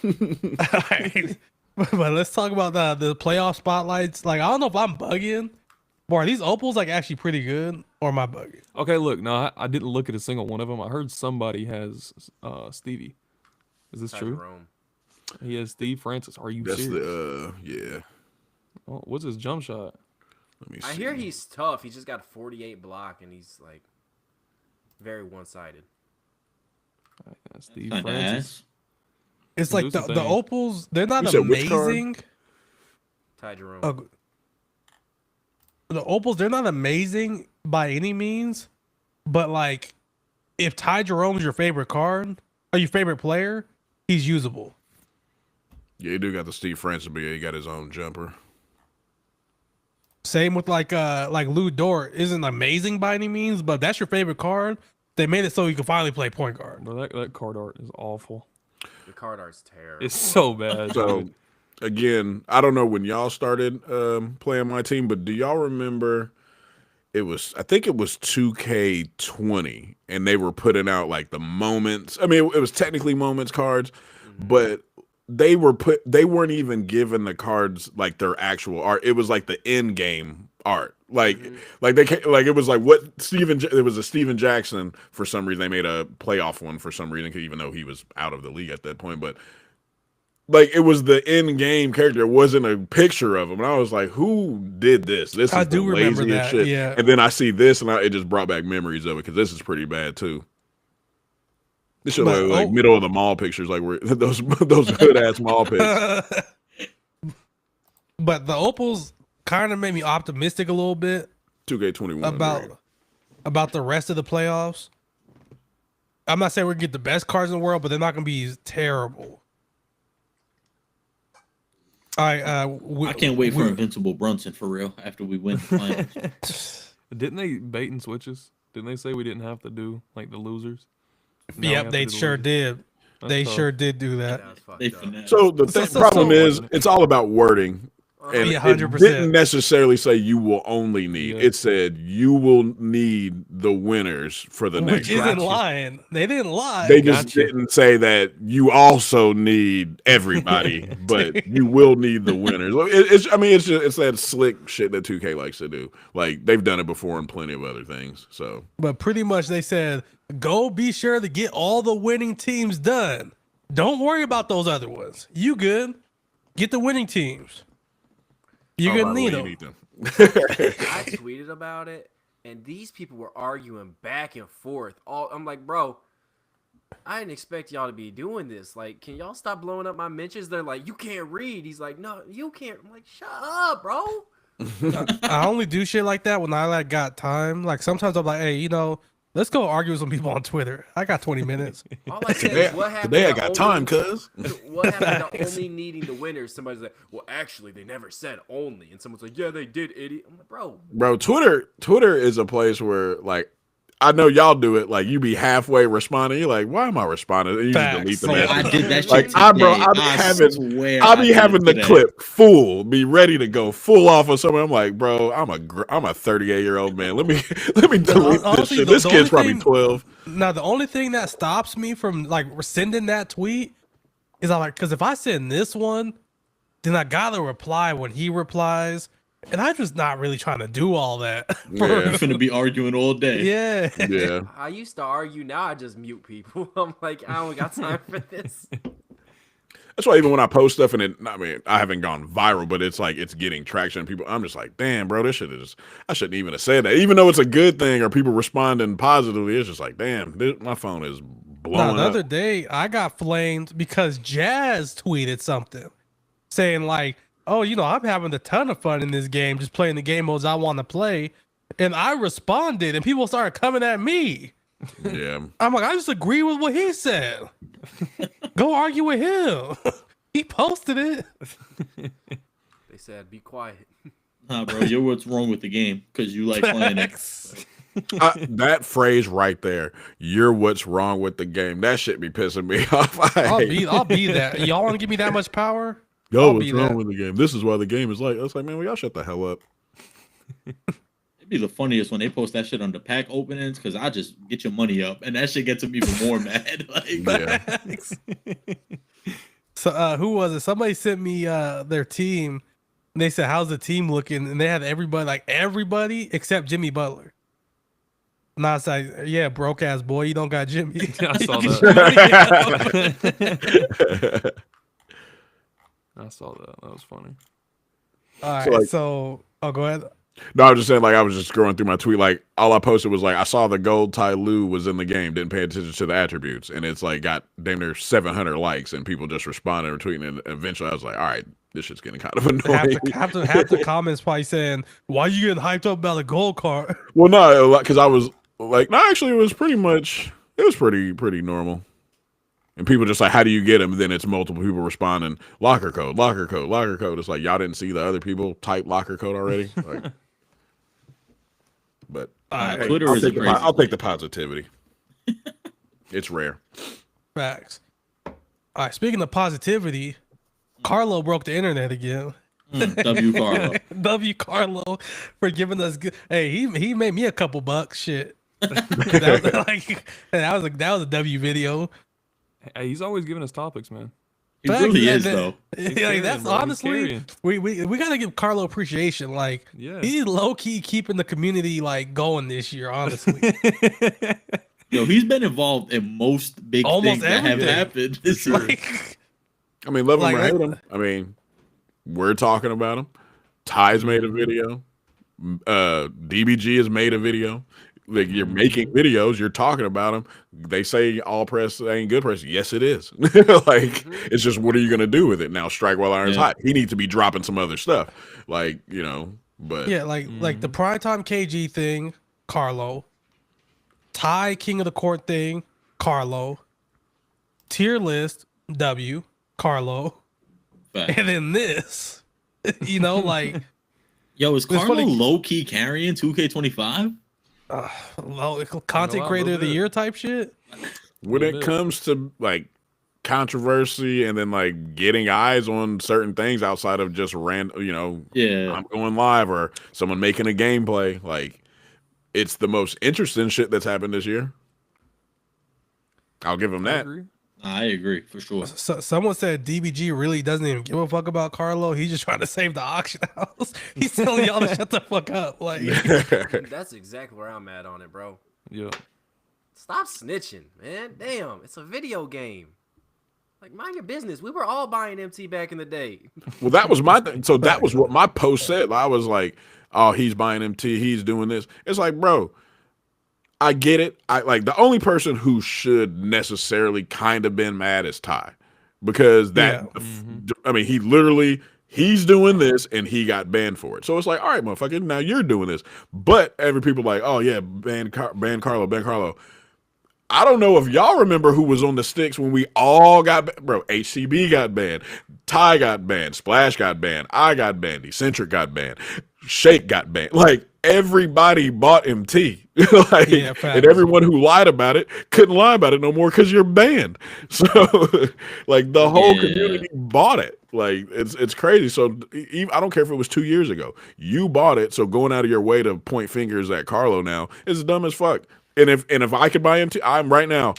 All right. But let's talk about the playoff spotlights. Like, I don't know if I'm bugging. Boy, are these opals like actually pretty good, or am I bugging? Okay, look, no, I didn't look at a single one of them. I heard somebody has Stevie. Is this true? Jerome. He has Steve Francis. Are you That's serious? yeah. Oh, what's his jump shot? Let me I see. hear he's tough. He's just got 48 block, and he's like very one-sided. Steve Kinda Francis. ass. It's like Who's the the thing? opals, they're not You said which card? amazing. Ty Jerome. The opals, they're not amazing by any means, but like if Ty Jerome's your favorite card or your favorite player, he's usable. Yeah, he do got the Steve Francis, but yeah, he got his own jumper. Same with like Lou Dort isn't amazing by any means, but if that's your favorite card, they made it so you can finally play point guard. Bro, that card art is awful. The card art's terrible. It's so bad. So dude. again, I don't know when y'all started playing my team, but do y'all remember I think it was 2K20 and they were putting out like the moments. I mean, it was technically moments cards, but they weren't even given the cards like their actual art. It was like the in game art. Like it was like what it was a Steven Jackson for some reason. They made a playoff one for some reason, even though he was out of the league at that point, but like it was the in-game character. It wasn't a picture of him. And I was like, who did this? This is I do the remember laziest that, shit. yeah. And then I see this and it just brought back memories of it because this is pretty bad too. This should look like middle of the mall pictures, like where those hood ass mall pics. But the opals kind of made me optimistic a little bit 2K21 about the rest of the playoffs. I'm not saying we're gonna get the best cards in the world, but they're not gonna be terrible. All right, I can't wait for Invincible Brunson for real after we win the finals. Didn't they bait and switches? Didn't they say we didn't have to do like the losers? Now we Yep, have they to do the sure losers? did. That's They tough. sure did do that. That's fucked They up. finesse. So the problem is, it's all about wording. And Yeah, it 100%. didn't necessarily say you will only need. Yeah. It said you will need the winners for the next Which isn't round. lying. They didn't lie. They just Gotcha. didn't say that you also need everybody, but you will need the winners. It's that slick shit that 2K likes to do. Like they've done it before in plenty of other things. So But pretty much they said, go be sure to get all the winning teams done. Don't worry about those other ones. You good. Get the winning teams. You're Oh, gonna right, need well, them. you them. I tweeted about it, and these people were arguing back and forth. I'm like, bro, I didn't expect y'all to be doing this. Like, can y'all stop blowing up my mentions? They're like, you can't read. He's like, no, you can't. I'm like, shut up, bro. I only do shit like that when I like got time. Like sometimes I'm like, hey, you know, let's go argue with some people on Twitter. I got 20 minutes. All I said is, what happened? Today I to got only- time, cuz. What happened to only needing the winners? Somebody's like, well, actually, they never said only. And someone's like, yeah, they did, idiot. I'm like, bro. Twitter is a place where, like, I know y'all do it. Like, you be halfway responding. You're like, why am I responding? And you just delete the Bro, message. I did that shit Like, today. I be swear having the today. clip full, be ready to go full off of someone. I'm like, bro, I'm a 38-year-old man. Let me delete this Honestly, shit. the This only kid's probably thing- 12. Now the only thing that stops me from like sending that tweet is I like, because if I send this one, then I gotta reply when he replies, and I'm just not really trying to do all that. Yeah. You're finna be arguing all day. Yeah. Yeah. I used to argue. Now I just mute people. I'm like, I don't got time for this. That's why even when I post stuff and I haven't gone viral, but it's like it's getting traction. People, I'm just like, damn, bro, this shit is. I shouldn't even have said that, even though it's a good thing or people responding positively. It's just like, damn, my phone is blowing The up. other day I got flamed because Jazz tweeted something saying like, oh, you know, I'm having a ton of fun in this game, just playing the game modes I want to play. And I responded and people started coming at me. Yeah, I'm like, I just agree with what he said. Go argue with him. He posted it. They said, be quiet. Nah, bro, you're what's wrong with the game because you like playing it. Facts. that phrase right there. You're what's wrong with the game. That shit be pissing me off. I'll be that. Y'all want to give me that much power? Yo, I'll what's be wrong that. with the game? This is why the game is like. It's like, man, well, y'all shut the hell up. It'd be the funniest when they post that shit on the pack openings because I just get your money up and that shit gets them even more mad. Like, Yeah. Facts. So who was it? Somebody sent me their team. And they said, "How's the team looking?" And they had everybody except Jimmy Butler. And I was like, "Yeah, broke ass boy, you don't got Jimmy." I saw You that. get Jimmy. I saw that. That was funny. All right, So, like- so go ahead. No, I was just saying, like, I was just scrolling through my tweet. Like, all I posted was like, I saw the gold Ty Lue was in the game, didn't pay attention to the attributes, and it's like got damn near 700 likes, and people just responded or tweeting. And eventually, I was like, all right, this shit's getting kind of annoying. Half the comments probably saying, "Why you getting hyped up about a gold card?" Well, no, because I was like, no, actually, it was pretty normal. And people just like, how do you get them? Then it's multiple people responding, locker code, locker code, locker code. It's like, y'all didn't see the other people type locker code already. Like, but hey, Twitter I'll is take, a crazy I'll take the positivity. It's rare. Facts. All right. Speaking of positivity, Carlo broke the internet again. W Carlo. W Carlo for giving us good. Hey, he made me a couple bucks. Shit. that was a W video. Hey, he's always giving us topics, man. He really is Facts, though. Like, carrying, that's bro. He's honestly carrying. we gotta give Carlo appreciation. Like Yeah. he's low key keeping the community like going this year. Honestly, Yo, he's been involved in most big Almost things that have everything. happened this year. like, I mean, love him Like, or hate him. I mean, we're talking about him. Ty's made a video. DBG has made a video. Like, you're making videos, you're talking about them. They say all press ain't good press. Yes, it is. Like, it's just, what are you gonna do with it now? Strike while iron's Yeah. hot. He needs to be dropping some other stuff, like, you know. But yeah, like the primetime KG thing, Carlo. Ty King of the Court thing, Carlo. Tier list, W, Carlo. Fact. And then this, you know, like Yo, is Carlo funny- low key carrying 2K25? content a creator little of the bit. year type shit. when Little it bit. comes to like controversy and then like getting eyes on certain things outside of just random, you know, Yeah. I'm going live or someone making a gameplay, like, it's the most interesting shit that's happened this year. I'll give him I that. agree. I agree for sure. So, someone said DBG really doesn't even give a fuck about Carlo. He's just trying to save the auction house. He's telling y'all to shut the fuck up. Like, That's exactly where I'm at on it, bro. Yeah. Stop snitching, man. Damn, it's a video game. Like, mind your business. We were all buying MT back in the day. Well, that was my thing. So that was what my post said. I was like, oh, he's buying MT. He's doing this. It's like, bro, I get it. I like the only person who should necessarily kind of been mad is Ty, because that I mean he's doing this and he got banned for it. So it's like, all right, motherfucker, now you're doing this. But every people like, oh yeah, ban Carlo. I don't know if y'all remember who was on the sticks when we all got bro. HCB got banned, Ty got banned, Splash got banned, I got banned, Eccentric got banned, Shake got banned. Like everybody bought MT, like, and everyone who lied about it couldn't lie about it no more because you're banned. So like the whole community bought it. Like it's crazy. So I don't care if it was 2 years ago, you bought it. So going out of your way to point fingers at Carlo now is dumb as fuck. And if I could buy MT, I'm right now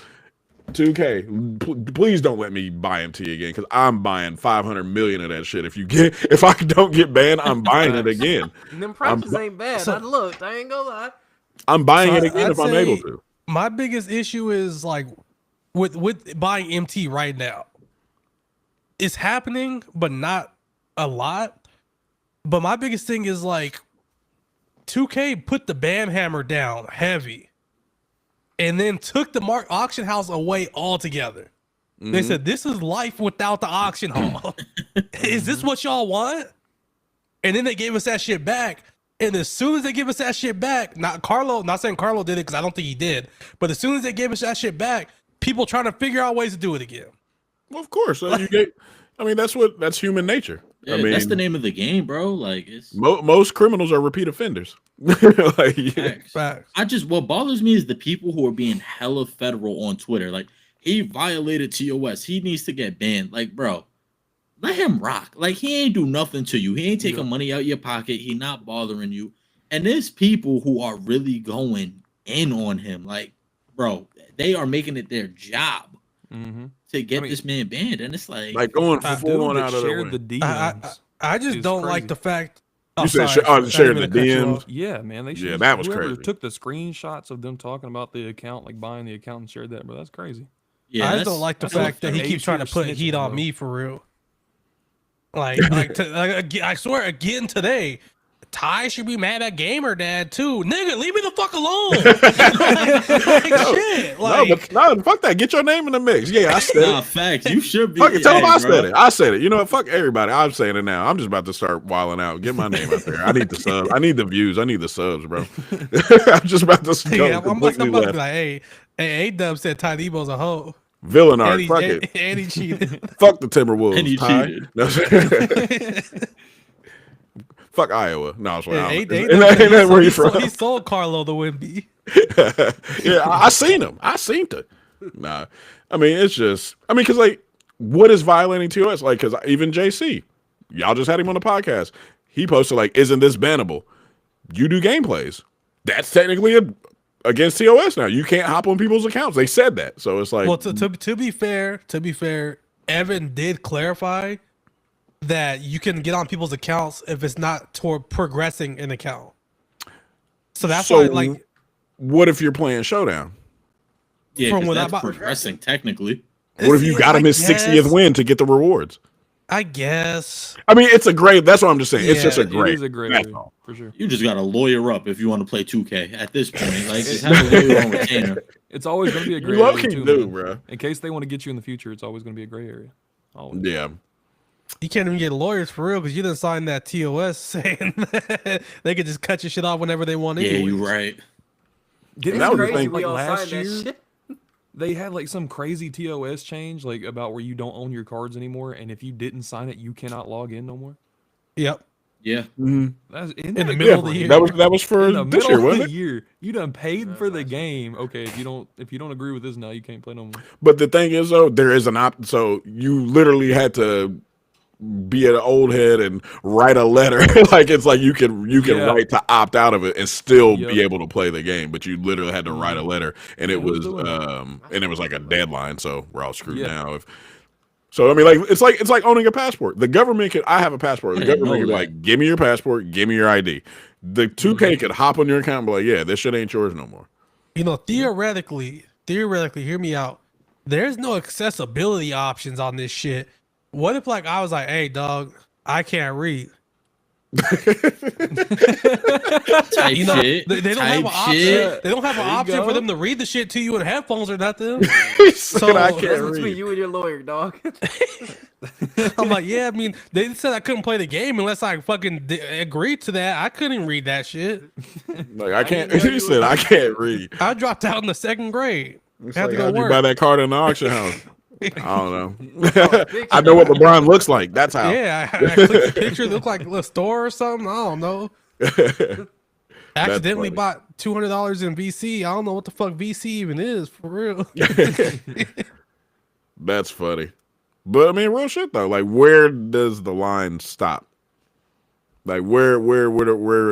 2K. Please don't let me buy MT again, because I'm buying 500 million of that shit. If I don't get banned, I'm buying it again. Them prices ain't bad. I looked. I ain't gonna lie. I'm buying it again if I'm able to. My biggest issue is like with buying MT right now. It's happening, but not a lot. But my biggest thing is like 2K put the ban hammer down heavy, and then took the auction house away altogether. They said, this is life without the auction hall. Is this what y'all want? And then they gave us that shit back. And as soon as they give us that shit back, not saying Carlo did it, because I don't think he did, but as soon as they gave us that shit back, people trying to figure out ways to do it again. Well, of course. That's human nature. Yeah, that's the name of the game, bro. Like, it's most criminals are repeat offenders. Like, Facts. What bothers me is the people who are being hella federal on Twitter. Like, he violated TOS. He needs to get banned. Like, bro, let him rock. Like, he ain't do nothing to you. He ain't taking money out your pocket. He not bothering you. And there's people who are really going in on him. Like, bro, they are making it their job to get this man banned. And it's like going full on out of the DMs. I just don't like the fact. You said sharing the DMs? Yeah, man. They should. Yeah, that was whoever crazy. Took the screenshots of them talking about the account, like buying the account, and shared that, bro. That's crazy. Yeah, I just don't like the fact that he keeps trying to put heat on me for real. Like I swear again today, Ty should be mad at Gamer Dad too. Nigga, leave me the fuck alone. Shit. No, fuck that. Get your name in the mix. Yeah, I said it. Facts. You should be. Fuck it. Tell them I said it. I said it. You know what? Fuck everybody. I'm saying it now. I'm just about to start wilding out. Get my name out there. I need the subs. I need the views. I need the subs, bro. I'm just about to go completely I'm about to left. be like, hey, A-Dub said Ty Debo's a hoe. Villain art. Fuck it. And he cheated. Fuck the Timberwolves. And he cheated. Fuck Iowa. No, it's Ain't that where you from? He sold Carlo the Wimby. Yeah, I seen him. I seen it. Nah, I mean, it's just, because like, what is violating TOS? Like, because even JC, y'all just had him on the podcast. He posted like, "Isn't this bannable? You do gameplays. That's technically against TOS now. You can't hop on people's accounts." They said that, so it's like, well, to be fair, Evan did clarify that you can get on people's accounts if it's not toward progressing an account. So that's why, like, what if you're playing Showdown? Yeah, from that's progressing technically. What if you got him his 60th win to get the rewards? I guess. I mean, it's a great. That's what I'm just saying. It's just a great. It is a great area, for sure. You just got to lawyer up if you want to play 2K at this point. Like, just have a lawyer on retainer. It's always going to be a gray you area too, bro. In case they want to get you in the future, it's always going to be a gray area. Always. Yeah. You can't even get lawyers for real because you didn't sign that TOS saying that they could just cut your shit off whenever they want. Yeah, you're right. That was the thing. Like last year, they had like some crazy TOS change, like about where you don't own your cards anymore, and if you didn't sign it, you cannot log in no more. Yep. Yeah. That's in the middle of the year. That was for this year, wasn't it? Year. You done paid for the game. Okay, if you don't agree with this now, you can't play no more. But the thing is, though, there is an so you literally had to be an old head and write a letter. Like, it's like you can write to opt out of it and still be able to play the game, but you literally had to write a letter, and it was like a deadline, so we're all screwed now. So I mean, like, it's like owning a passport. The government I have a passport. The government could be like, give me your passport, give me your ID. The 2K could hop on your account and be like, yeah, this shit ain't yours no more. You know, theoretically, hear me out. There's no accessibility options on this shit. What if, like, I was like, hey, dog, I can't read. Type You know, shit. they don't have an Type option. shit. They don't have an There you option for go. them to read the shit to you in headphones or nothing. He said, So- I That's can't between read. you and your lawyer, dog. I'm like, yeah, I mean, they said I couldn't play the game unless I fucking agreed to that. I couldn't read that shit. Like I can't. didn't know He you said, were- I can't read. I dropped out in the 2nd grade. It's Had like, to go how'd you work. buy that card in the auction house? I don't know. picture. I know what LeBron looks like. That's how. Yeah, I clicked the picture. It looked like a store or something. I don't know. Accidentally funny. bought $200 in VC. I don't know what the fuck VC even is for real. That's funny. But I mean, real shit though. Like, where does the line stop? Like, where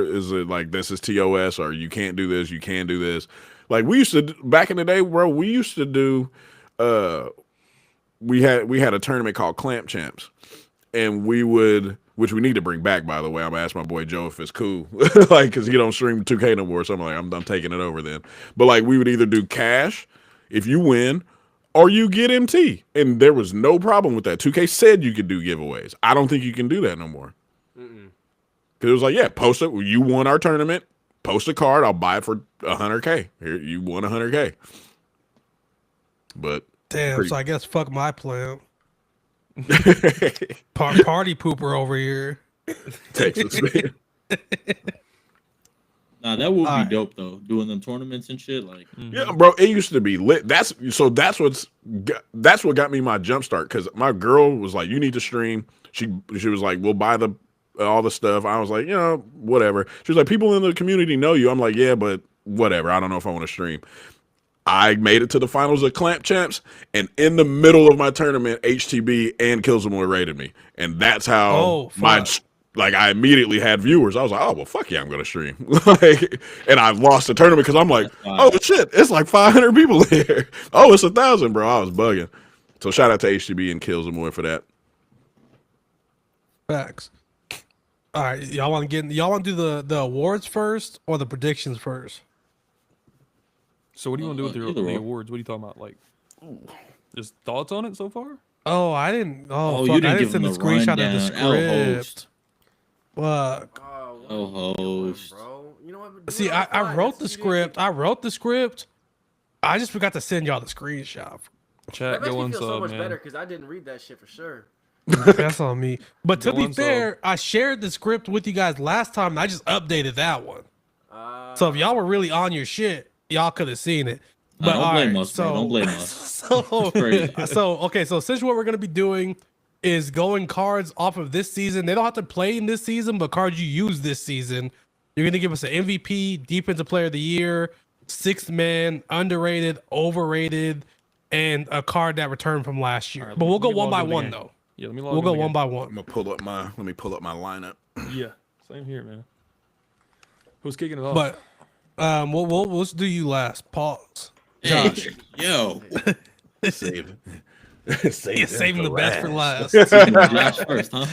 is it? Like, this is TOS, or you can't do this, you can do this. Like, we used to back in the day, bro. We used to do. We had a tournament called Clamp Champs, and we would, which we need to bring back, by the way. I'm gonna ask my boy Joe if it's cool, like, because he don't stream 2K no more. So I'm like, I'm taking it over then. But like, we would either do cash if you win, or you get MT, and there was no problem with that. 2K said you could do giveaways. I don't think you can do that no more. Because it was like, yeah, post it. You won our tournament. Post a card. I'll buy it for 100K. Here, you won 100K. But Damn, pretty- so I guess fuck my plan. Party pooper over here. Texas, man. Nah, that would be Alright. dope though. Doing them tournaments and shit. Like, Yeah, bro, it used to be lit. That's what got me my jump start, because my girl was like, "You need to stream." She was like, "We'll buy all the stuff." I was like, you know, whatever. She was like, "People in the community know you." I'm like, "Yeah, but whatever. I don't know if I want to stream." I made it to the finals of Clamp Champs, and in the middle of my tournament, HTB and Killsamoy rated me, and that's how I immediately had viewers. I was like, "Oh well, fuck yeah, I'm gonna stream." Like, and I lost the tournament because I'm like, "Oh shit, it's like 500 people here." Oh, it's 1,000, bro. I was bugging. So shout out to HTB and Killsamoy for that. Facts. All right, y'all want to do the awards first or the predictions first? So what do you want to do with Either the or. awards? What are you talking about? Like, just thoughts on it so far? Oh, I didn't. Oh, oh, fuck, you didn't I give didn't them send the the screenshot of the rundown. script. Fuck. Oh, what are you doing, host. bro? You know what? Do See, it on the I fly. wrote the That's what you didn't script. I wrote the script. I just forgot to send y'all the screenshot. Chat, That makes go me on feel so sub, much man. better because I didn't read that shit for sure. That's on me. But to Go be on, fair, I shared the script with you guys last time, and I just updated that one. So if y'all were really on your shit, y'all could have seen it. But don't blame alright, us, bro. Don't blame us. So, Crazy. so since what we're gonna be doing is going cards off of this season. They don't have to play in this season, but cards you use this season. You're gonna give us an MVP, Defensive Player of the Year, Sixth Man, underrated, overrated, and a card that returned from last year. Alright, But we'll let go me one log by into the one game. though. Yeah, let me log We'll in go the one game. by I'm one. gonna pull up my lineup. Yeah, same here, man. Who's kicking it off? But let's do you last. Pause. Hey, Josh. yo, Save Yeah, saving the best for last. Josh first, huh?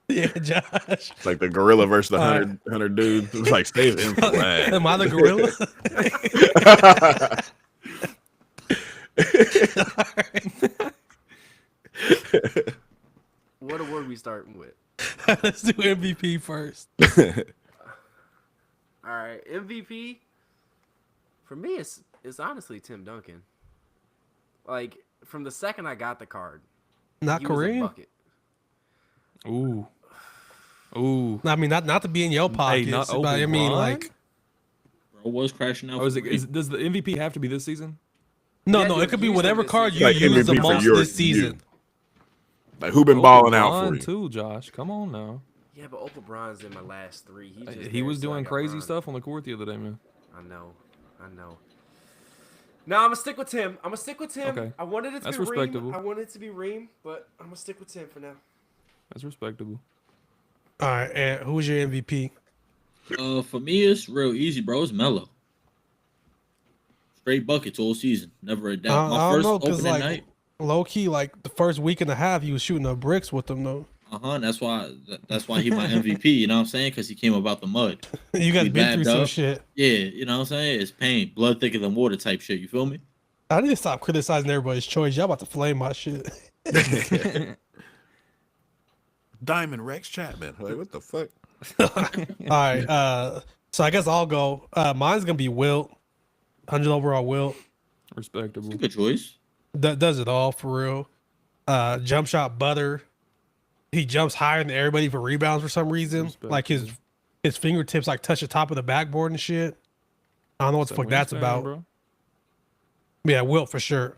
Yeah, Josh. It's like the gorilla versus the All 100 dudes. It's like save him for last. Am I the gorilla? What award we starting with? Let's do MVP first. All right, MVP. For me, it's honestly Tim Duncan. Like from the second I got the card, Not he was a Kareem. bucket. Ooh. Ooh. I mean, not to be in your pockets, not but I mean, LeBron? like, Bro was crashing out. Oh, for free. does the MVP have to be this season? no, Yeah, no, you it could be used whatever them this card you season. Like use the MVP for most your- this season. Like, who been Oh, balling out for LeBron you? too, Josh. Come on now. Yeah, but Oprah Bron's in my last three. He was doing crazy stuff on the court the other day, man. I know. No, I'm gonna stick with Tim. Okay. I wanted it to That's be respectable. Reem. I wanted it to be Reem, but I'm gonna stick with Tim for now. That's respectable. All right, and who's your MVP? For me, it's real easy, bro. It's Melo. Straight buckets all season, never a doubt. My I don't first know, 'cause, opening like, night. Low key, like the first week and a half, he was shooting up bricks with them though. That's why he my MVP. You know what I'm saying? Because he came about the mud. You guys He been through labbed some up. shit. Yeah, you know what I'm saying? It's pain, blood thicker than water type shit. You feel me? I need to stop criticizing everybody's choice. Y'all about to flame my shit. Diamond Rex Chapman. Like, what the fuck? All right, So I guess I'll go. Mine's gonna be Wilt, 100 overall Wilt. Respectable. Good choice. Does it all for real. Jump shot butter. He jumps higher than everybody for rebounds for some reason. Like his fingertips like touch the top of the backboard and shit. I don't know what the fuck that's about. Bro. Yeah, Wilt for sure.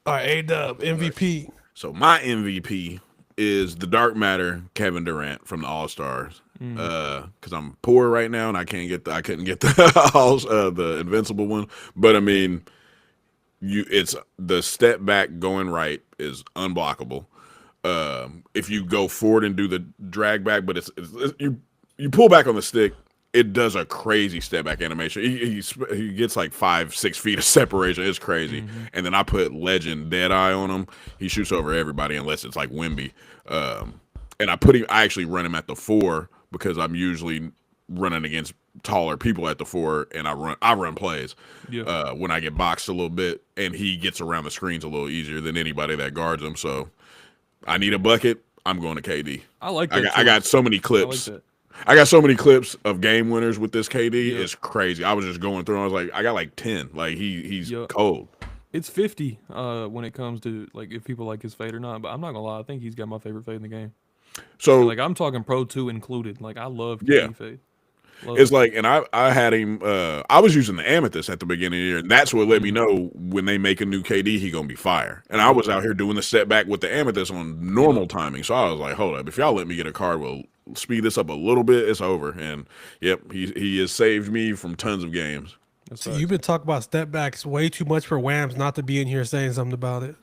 All right, A-Dub, MVP. So my MVP is the dark matter Kevin Durant from the All Stars. Because I'm poor right now and I couldn't get the Invincible one. But I mean, it's the step back going right is unblockable. If you go forward and do the drag back, but it's you pull back on the stick, it does a crazy step back animation. He gets like 5-6 feet of separation. It's crazy. And then I put Legend Deadeye on him. He shoots over everybody unless it's like Wimby. And I actually run him at the 4 because I'm usually running against taller people at the 4, and I run plays when I get boxed a little bit, and he gets around the screens a little easier than anybody that guards him. So I need a bucket. I'm going to KD. I like that. I got so many clips. I got so many clips of game winners with this KD. It's crazy. I was just going through. I was like, I got like 10. Like he's cold. It's 50 when it comes to like if people like his fade or not. But I'm not gonna lie, I think he's got my favorite fade in the game. So like I'm talking Pro 2 included. Like I love KD fade. It's like, and I had him. I was using the Amethyst at the beginning of the year, and that's what let me know when they make a new KD, he gonna be fire. And I was out here doing the step back with the Amethyst on normal timing, so I was like, hold up, if y'all let me get a card, we'll speed this up a little bit. It's over, and yep, he has saved me from tons of games. So you've been talking about step backs way too much for Whams not to be in here saying something about it.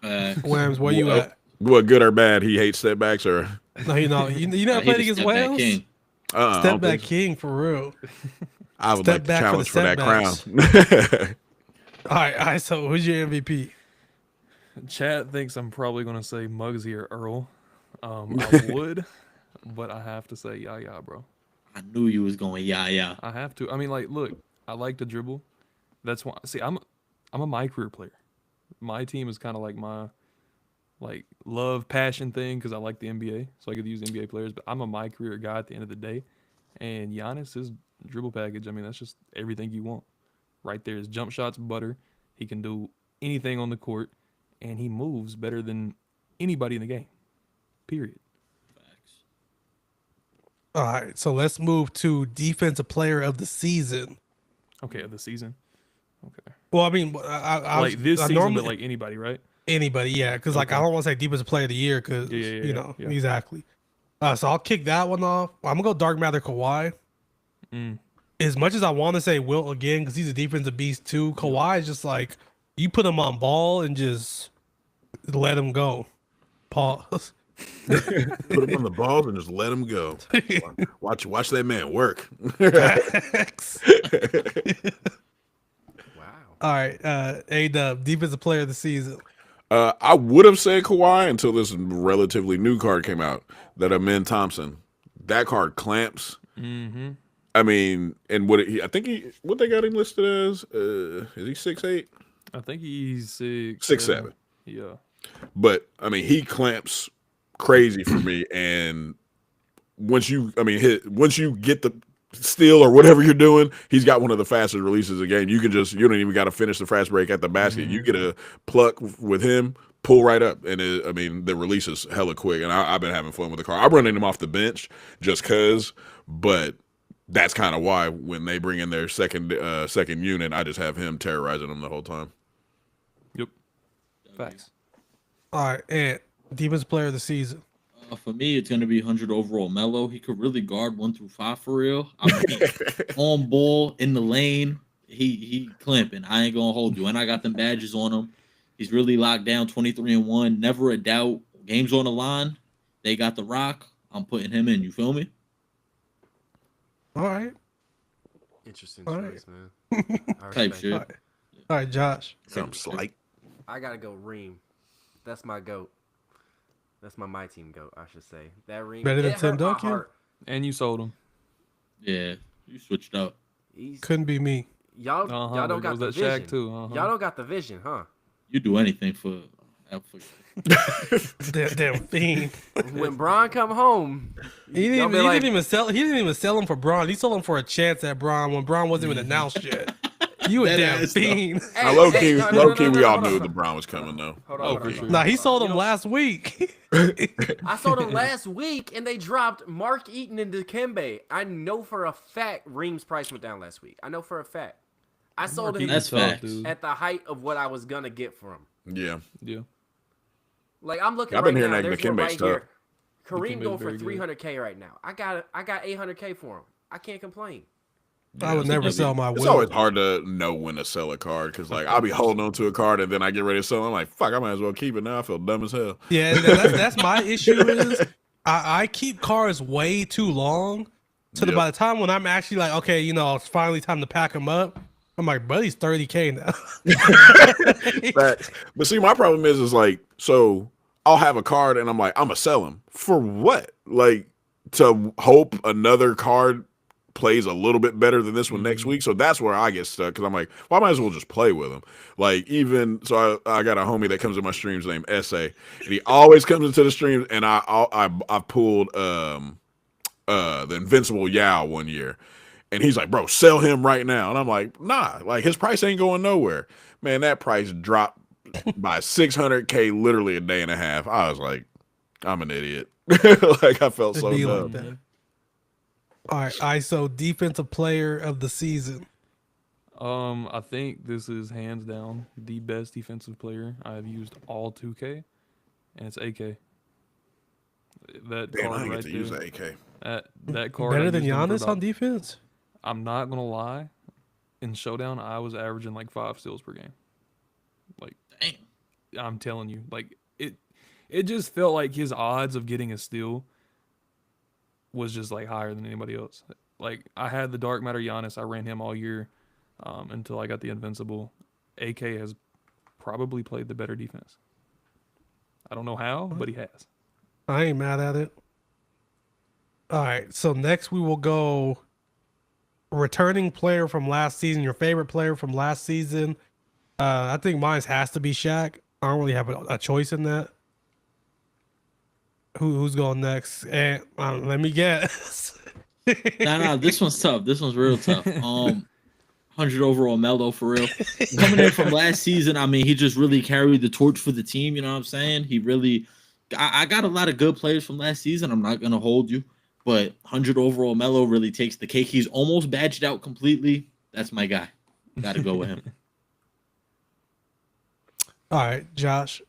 Whams, where you at? What, good or bad? He hates step backs, or no? You never played against Whams. Step back king for real. I would like to challenge for that crown. All right. So who's your MVP? Chad thinks I'm probably gonna say Muggsy or Earl. I would, but I have to say Yaya, bro. I knew you was going Yaya. I have to. I mean, like, look, I like to dribble. That's why. See, I'm a my career player. My team is kind of like my love passion thing because I like the NBA, so I get to use NBA players. But I'm a my career guy at the end of the day, and Giannis, his dribble package, I mean, that's just everything you want. Right there, his jump shots butter. He can do anything on the court, and he moves better than anybody in the game. Period. Facts. All right, so let's move to defensive player of the season. Okay, of the season. Okay. Well, I mean, I like this season, normally, but like anybody, right? Anybody, yeah, because like I don't want to say defensive player of the year because exactly. So I'll kick that one off. I'm gonna go Dark Matter Kawhi. As much as I want to say Wilt again because he's a defensive beast too, Kawhi is just like you put him on ball and just let him go. Pause. Put him on the balls and just let him go. Watch that man work. Wow. All right, A-Dub, defensive player of the season. I would have said Kawhi until this relatively new card came out, that Amin Thompson. That card clamps. I mean, and what they got him listed as? Is he 6'8"? I think he's 6'7". Yeah. But I mean, he clamps crazy for me. And once you get the steal or whatever you're doing, he's got one of the fastest releases of the game. You don't even got to finish the fast break at the basket. You get a pluck with him, pull right up, and the release is hella quick. And I've been having fun with the car. I'm running him off the bench just cause, but that's kind of why when they bring in their second unit, I just have him terrorizing them the whole time. Yep. Facts. All right, and defensive player of the season. For me, it's gonna be 100 overall Melo. He could really guard 1 through 5 for real. I mean, on ball in the lane, he clamping. I ain't gonna hold you. And I got them badges on him. He's really locked down, 23-1. Never a doubt. Games on the line. They got the rock. I'm putting him in. You feel me? All right. Interesting All choice, man. Type shit. All right, Josh. Something slight. I gotta go Reem. That's my goat. That's my team goat, I should say. That Reem Better than Tim Duncan? And you sold him. Yeah, you switched up. Couldn't be me. Y'all don't got the that vision. Shaq too. Y'all don't got the vision, huh? You do anything for Damn fiend. When Braun come home, He didn't even sell him for Braun. He sold him for a chance at Braun when Braun wasn't even announced yet. You a That damn ass, fiend. Hey, low hey, key, no, low key, no, we all hold knew on. the Brown was coming though. Hold Oh, on, for hold sure. on. Nah, he sold You him know, last week. I sold him last week, and they dropped Mark Eaton and Dikembe. I know for a fact Ream's price went down last week. I know for a fact. I sold him That's facts. dude. at the height of what I was gonna get for him. Yeah, Yeah. Like I'm looking I've right been hearing now. that There's one Dikembe's right tough. here. Kareem Dikembe's going for very good. 300K right now. I got 800K for him. I can't complain. I would never sell my it's will. always hard to know when to sell a card because like I'll be holding on to a card and then I get ready to sell. I'm like, fuck, I might as well keep it now. I feel dumb as hell. Yeah, and that's my issue is I keep cars way too long Yep. by the time when I'm actually like, okay, it's finally time to pack them up. I'm like, buddy's 30K now. Facts. But see, my problem is like, so I'll have a card and I'm like, I'm gonna sell him for what? Like to hope another card plays a little bit better than this one next week. So that's where I get stuck because I'm like, well, I might as well just play with him. Like even so, I got a homie that comes in my streams named SA, and he always comes into the streams, and I pulled the Invincible Yao one year. And he's like, bro, sell him right now. And I'm like, nah, like his price ain't going nowhere. Man, that price dropped by 600K literally a day and a half. I was like, I'm an idiot. Like I felt so Be dumb. like that. All right, ISO defensive player of the season. I think this is hands down the best defensive player I've used all 2K, and it's AK. That Damn, I card didn't right get to use there. the AK. That card. I Better than used him for Giannis on about- defense? I'm not gonna lie. In Showdown, I was averaging like 5 steals per game. Like, Damn. I'm telling you, like it just felt like his odds of getting a steal was just like higher than anybody else. Like I had the Dark Matter Giannis, I ran him all year until I got the Invincible. AK has probably played the better defense. I don't know how, but he has. I ain't mad at it. All right, so next we will go returning player from last season, your favorite player from last season. I think mine has to be Shaq. I don't really have a choice in that. Who's going next? And let me guess. Nah, this one's tough. This one's real tough. 100 overall Melo for real. Coming in from last season, I mean, he just really carried the torch for the team. You know what I'm saying? He really. I got a lot of good players from last season. I'm not gonna hold you, but 100 overall Melo really takes the cake. He's almost badged out completely. That's my guy. Got to go with him. All right, Josh.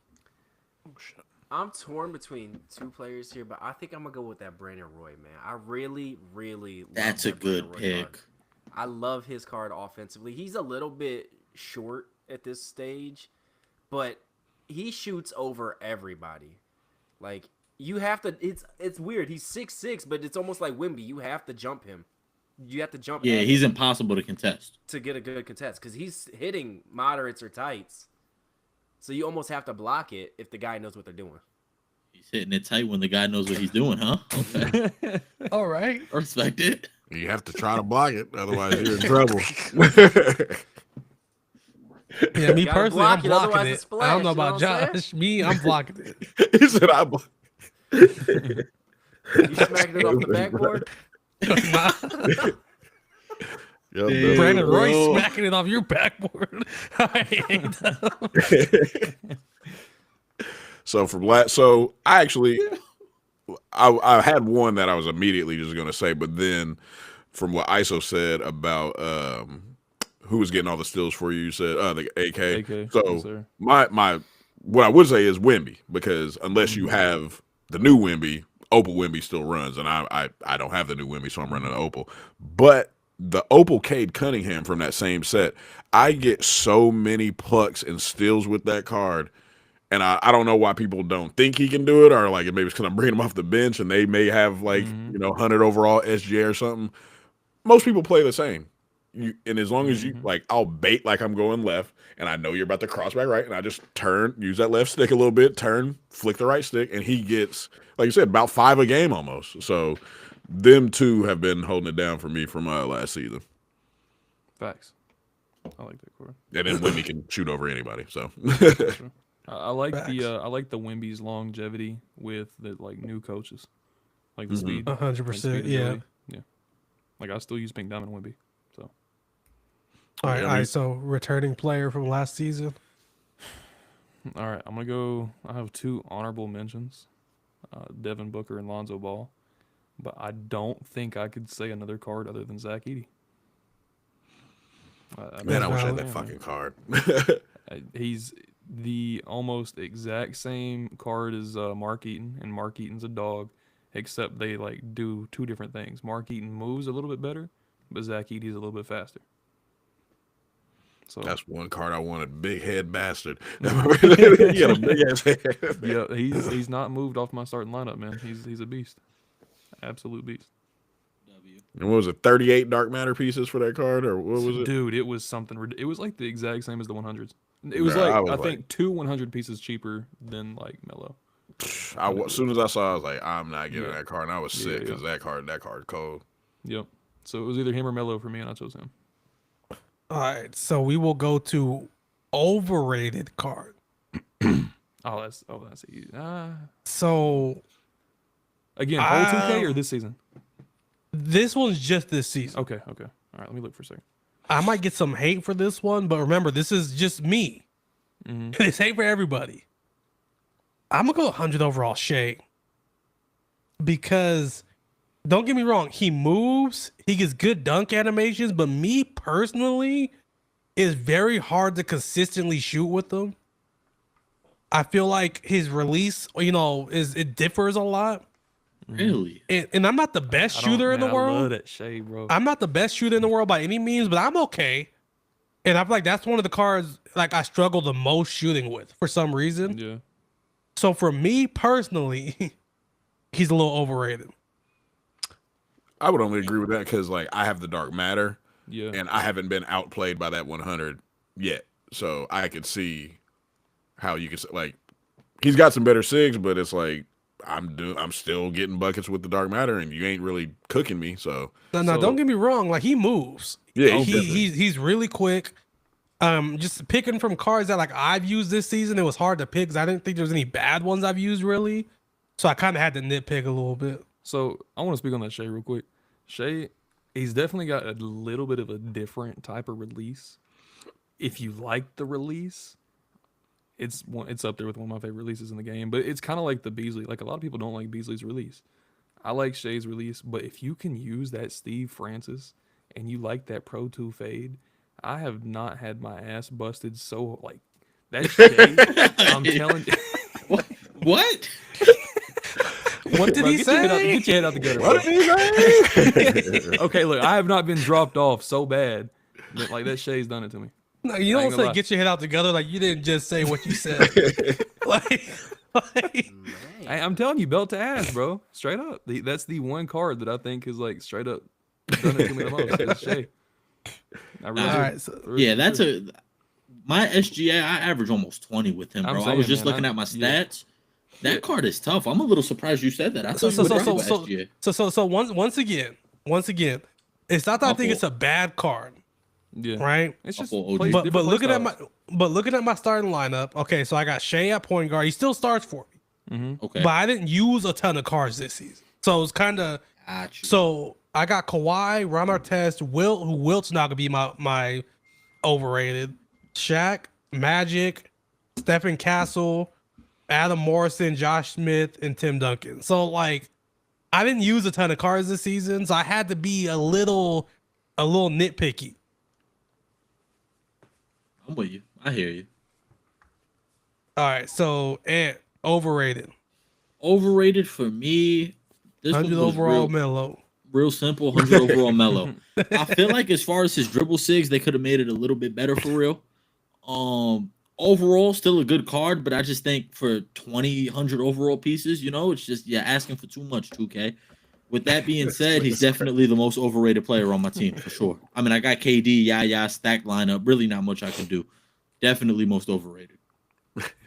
I'm torn between two players here, but I think I'm gonna go with that Brandon Roy, man. I really, really love That's a that Brandon good Roy pick. card. I love his card offensively. He's a little bit short at this stage, but he shoots over everybody. Like you have to. It's weird. He's 6'6", but it's almost like Wemby. You have to jump him. You have to jump. Yeah, at he's him impossible to contest. to get a good contest because he's hitting moderates or tights. So you almost have to block it if the guy knows what they're doing. He's hitting it tight when the guy knows what he's doing, huh? Okay. All right. I respect it. You have to try to block it, otherwise you're in trouble. Yeah, me Gotta personally, I'm block it, blocking otherwise it. it's I don't know splash, about you know what I'm Josh. Me, I'm blocking it. He said, "I." You smacking it off the backboard? Yep, Damn. Brandon Roy Bro. smacking it off your backboard. I So I actually, I had one that I was immediately just going to say, but then from what ISO said about who was getting all the steals for you, you said the AK. AK, So yes, sir. my what I would say is Wemby, because unless you have the new Wemby, Opal Wemby still runs, and I don't have the new Wemby, so I'm running the Opal. But the Opal Cade Cunningham from that same set, I get so many plucks and steals with that card. And I don't know why people don't think he can do it, or like maybe it's because I'm bringing him off the bench and they may have like 100 overall SGA or something. Most people play the same. And as long as you like, I'll bait like I'm going left, and I know you're about to cross back right, and I just turn, use that left stick a little bit, turn, flick the right stick, and he gets, like you said, about 5 a game almost. So them two have been holding it down for me from last season. Facts. I like that card. And then Wemby can shoot over anybody. So I like Facts. I like the Wemby's longevity with the like new coaches, like the speed. 100%. Yeah. ability. Yeah. Like I still use Pink Diamond Wemby. So All right. Yeah, I All mean- right. So returning player from last season. all right, I'm gonna go. I have 2 honorable mentions, Devin Booker and Lonzo Ball, but I don't think I could say another card other than Zach Edey. Man, I wish I had valid. that fucking card. He's the almost exact same card as Mark Eaton, and Mark Eaton's a dog, except they like do 2 different things. Mark Eaton moves a little bit better, but Zach Edey's a little bit faster. So That's one card I wanted. Big head bastard. He got a big ass head. yeah, he's not moved off my starting lineup, man. He's a beast, absolute beast. And what was it? 38 dark matter pieces for that card, or what was it? Dude, it was something. It was like the exact same as the 100s. It was Bruh, like I I was think 2 100 pieces cheaper than like Melo. As soon as I saw, it, I was like, I'm not getting Yeah. that card, and I was Yeah, sick yeah. because that card cold. Yep. So it was either him or Melo for me, and I chose him. All right. So we will go to overrated card. That's easy. So Again, whole 2K or this season? this one's just this season. Okay. All right, let me look for a second. I might get some hate for this one, but remember, this is just me. This ain't for everybody. I'm gonna go 100 overall Shea because don't get me wrong, he moves, he gets good dunk animations, but me personally, it's very hard to consistently shoot with them. I feel like his release, it differs a lot. Really? And I'm not the best I don't- shooter in the man, I world. love that shade, bro. I'm not the best shooter in the world by any means, but I'm okay. And I feel like that's one of the cards like I struggle the most shooting with for some reason. Yeah. So for me personally, he's a little overrated. I would only agree with that because like I have the dark matter, Yeah. and I haven't been outplayed by that 100 yet, so I could see how you could like he's got some better sigs, but it's like I'm still getting buckets with the dark matter, and you ain't really cooking me. So No, So- don't get me wrong. Like he moves. yeah, definitely. he's really quick. Just picking from cards that like I've used this season, it was hard to pick because I didn't think there was any bad ones I've used really. So I kind of had to nitpick a little bit. So I want to speak on that Shea real quick. Shea, he's definitely got a little bit of a different type of release. If you like the release, it's up there with one of my favorite releases in the game. But it's kind of like the Beasley. Like a lot of people don't like Beasley's release. I like Shea's release, but if you can use that Steve Francis and you like that Pro 2 fade, I have not had my ass busted so like that Shea. I'm telling you. What? What did Bro, he get say? Your head out the gutter. What bro. did he say? Okay, look, I have not been dropped off so bad that like that Shay's done it to me. No, you I don't ain't gonna say lie. get your head out together like you didn't just say what you said. like I'm telling you, belt to ass, bro. Straight up. That's the one card that I think is like straight up done it to me the most. It's Shay. I really all do. right, so Yeah, that's my SGA. I average almost 20 with him, I'm bro. I saying, was just man, looking at my yeah. stats. That card is tough. I'm a little surprised you said that. I so thought so you so would so drop so SGA. so once again, it's not that I think it's a bad card, Yeah. right? It's just Full OG. plays But different looking at playstyles. looking at my starting lineup, okay, so I got Shea at point guard. He still starts for me, Okay. but I didn't use a ton of cards this season, so it's kind of Got you. so I got Kawhi, Ron Artest, Wilt's not gonna be my overrated, Shaq, Magic, Stephen Castle, Adam Morrison, Josh Smith, and Tim Duncan. So like, I didn't use a ton of cards this season, so I had to be a little nitpicky. I'm with you. I hear you. All right, so overrated, Overrated for me. This one 100 was overall real, Melo. real simple. 100 overall Mellow. I feel like as far as his dribble sigs, they could have made it a little bit better for real. Overall, still a good card, but I just think for 100 overall pieces, it's just you're asking for too much, 2K. With that being said, he's definitely the most overrated player on my team for sure. I mean, I got KD, stacked lineup. Really, not much I can do. Definitely most overrated.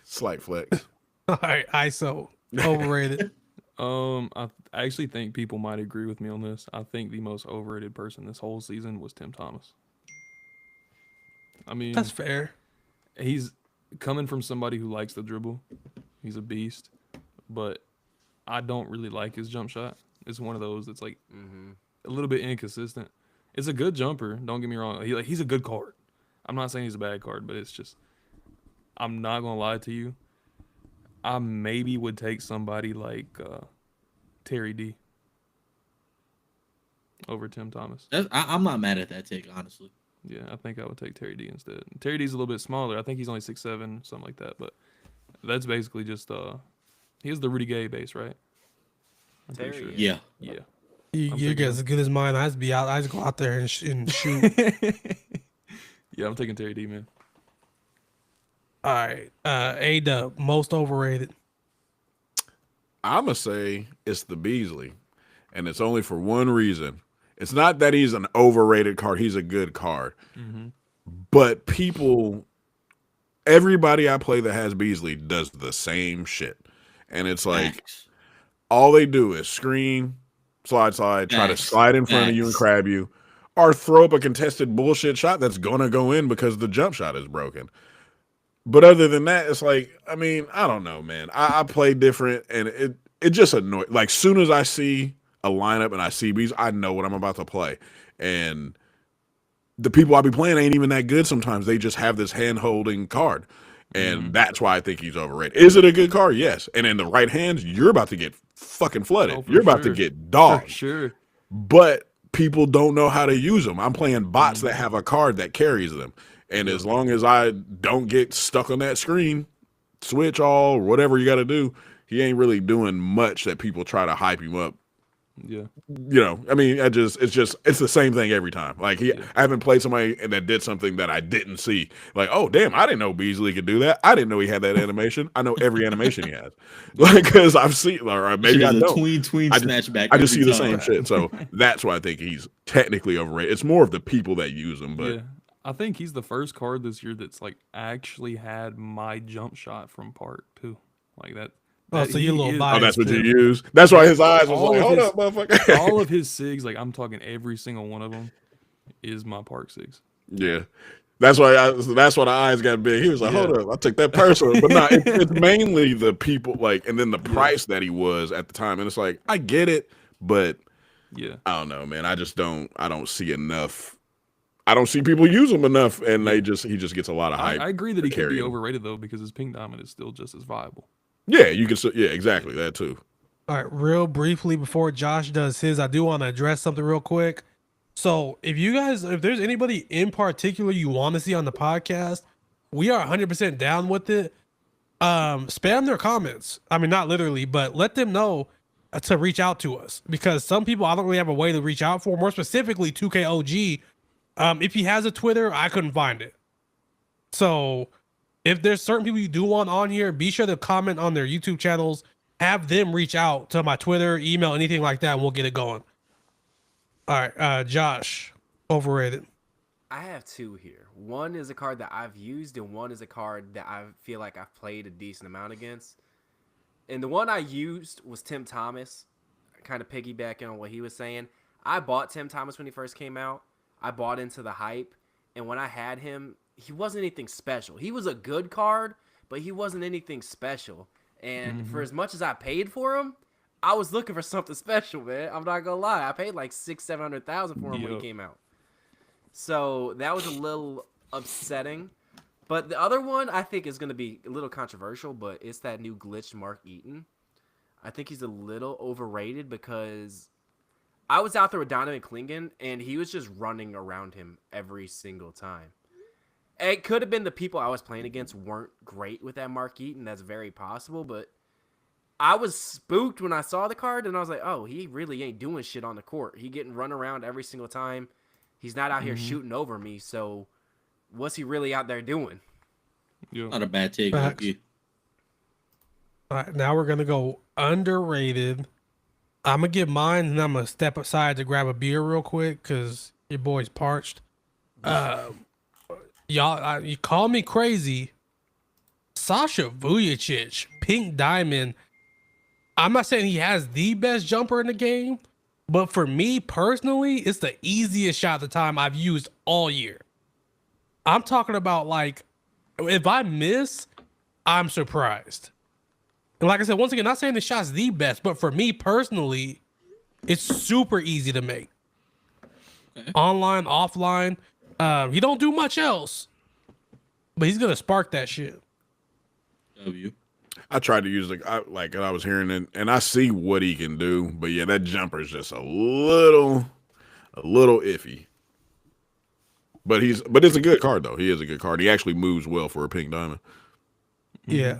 Slight flex. All right, ISO overrated. I actually think people might agree with me on this. I think the most overrated person this whole season was Tim Thomas. I mean, That's fair. he's coming from somebody who likes the dribble, he's a beast. But I don't really like his jump shot. It's one of those that's like a little bit inconsistent. It's a good jumper. Don't get me wrong. He's a good card. I'm not saying he's a bad card, but it's just, I'm not gonna lie to you. I maybe would take somebody like Terry D over Tim Thomas. I'm not mad at that take, honestly. Yeah, I think I would take Terry D instead. Terry D's a little bit smaller. I think he's only 6'7", something like that. But that's basically just he has the Rudy Gay base, right? I'm pretty Terry, sure. Yeah. Yeah. Your guess as good as mine. I just go out there and shoot. Yeah, I'm taking Terry D, man. All right, A-Dub, most overrated. I'ma say it's the Beasley, and it's only for one reason. It's not that he's an overrated card. He's a good card. But everybody I play that has Beasley does the same shit. And it's like, all they do is screen, slide, try to slide in front of you and crab you, or throw up a contested bullshit shot that's going to go in because the jump shot is broken. But other than that, it's like, I mean, I don't know, man. I play different, and it just annoys. Like, soon as I see a lineup and I see bees, I know what I'm about to play. And the people I be playing ain't even that good sometimes. They just have this hand-holding card. And that's why I think he's overrated. Is it a good card? Yes. And in the right hands, you're about to get fucking flooded. You're about to get dogged. For sure. But people don't know how to use them. I'm playing bots that have a card that carries them. And as long as I don't get stuck on that screen, switch all, whatever you got to do, he ain't really doing much that people try to hype him up. Yeah. You know, I mean, it's the same thing every time. Like, I haven't played somebody that did something that I didn't see. Like, oh, damn, I didn't know Beasley could do that. I didn't know he had that animation. I know every animation he has. Like, because I've seen, or maybe I don't. Tween snatchback. I just see the same shit. So that's why I think he's technically overrated. It's more of the people that use him. But yeah. I think he's the first card this year that's like actually had my jump shot from part too. Like that. Oh, so you're a little biased. Oh, that's what you use. That's why his eyes was like, hold up, motherfucker. All of his SIGs, like I'm talking every single one of them, is my park SIGs. Yeah. That's why that's why the eyes got big. He was like, hold up, I'll take that personal. But no, it's mainly the people, like, and then the price that he was at the time. And it's like, I get it, but yeah, I don't know, man. I don't see enough. I don't see people use them enough, and he just gets a lot of hype. I agree that he could be overrated though, because his pink diamond is still just as viable. Yeah, you can. Yeah, exactly that too. All right, real briefly before Josh does his, I do want to address something real quick. So if there's anybody in particular you want to see on the podcast, we are 100% down with it. Spam their comments. I mean, not literally, but let them know to reach out to us, because some people I don't really have a way to reach out for. More specifically, 2KOG. If he has a Twitter, I couldn't find it. So if there's certain people you do want on here, be sure to comment on their YouTube channels. Have them reach out to my Twitter, email, anything like that, and we'll get it going. All right, Josh, overrated. I have two here. One is a card that I've used, and one is a card that I feel like I've played a decent amount against. And the one I used was Tim Thomas, kind of piggybacking on what he was saying. I bought Tim Thomas when he first came out. I bought into the hype, and when I had him, he wasn't anything special. He was a good card, but he wasn't anything special. And for as much as I paid for him, I was looking for something special, man. I'm not gonna lie. I paid like $600,000-700,000 for him when he came out. So that was a little upsetting. But the other one I think is gonna be a little controversial, but it's that new glitched Mark Eaton. I think he's a little overrated because I was out there with Donovan Klingen, and he was just running around him every single time. It could have been the people I was playing against weren't great with that Mark Eaton. That's very possible, but I was spooked when I saw the card, and I was like, oh, he really ain't doing shit on the court. He getting run around every single time. He's not out here shooting over me, so what's he really out there doing? Yeah. Not a bad take. All right, now we're going to go underrated. I'm going to give mine, and I'm going to step aside to grab a beer real quick because your boy's parched. Y'all, you call me crazy. Sasha Vujacic, pink diamond. I'm not saying he has the best jumper in the game, but for me personally, it's the easiest shot at the time I've used all year. I'm talking about like If I miss, I'm surprised. And like I said, once again, not saying the shot's the best, but for me personally, it's super easy to make. Okay. Online, offline. He don't do much else, but he's gonna spark that shit. W. I tried to use I was hearing it, and I see what he can do, but yeah, that jumper is just a little iffy. But it's a good card though. He is a good card. He actually moves well for a pink diamond. Yeah.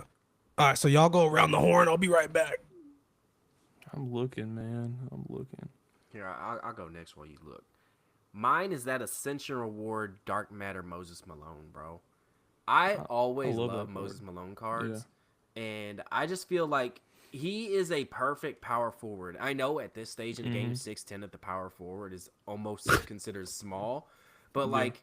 All right, so y'all go around the horn. I'll be right back. I'm looking, man. I'm looking. Here, I'll go next while you look. Mine is that Ascension Reward Dark Matter Moses Malone, bro. I always love Moses Malone cards, and I just feel like he is a perfect power forward. I know at this stage in the game, 6'10" at the power forward is almost considered small, but like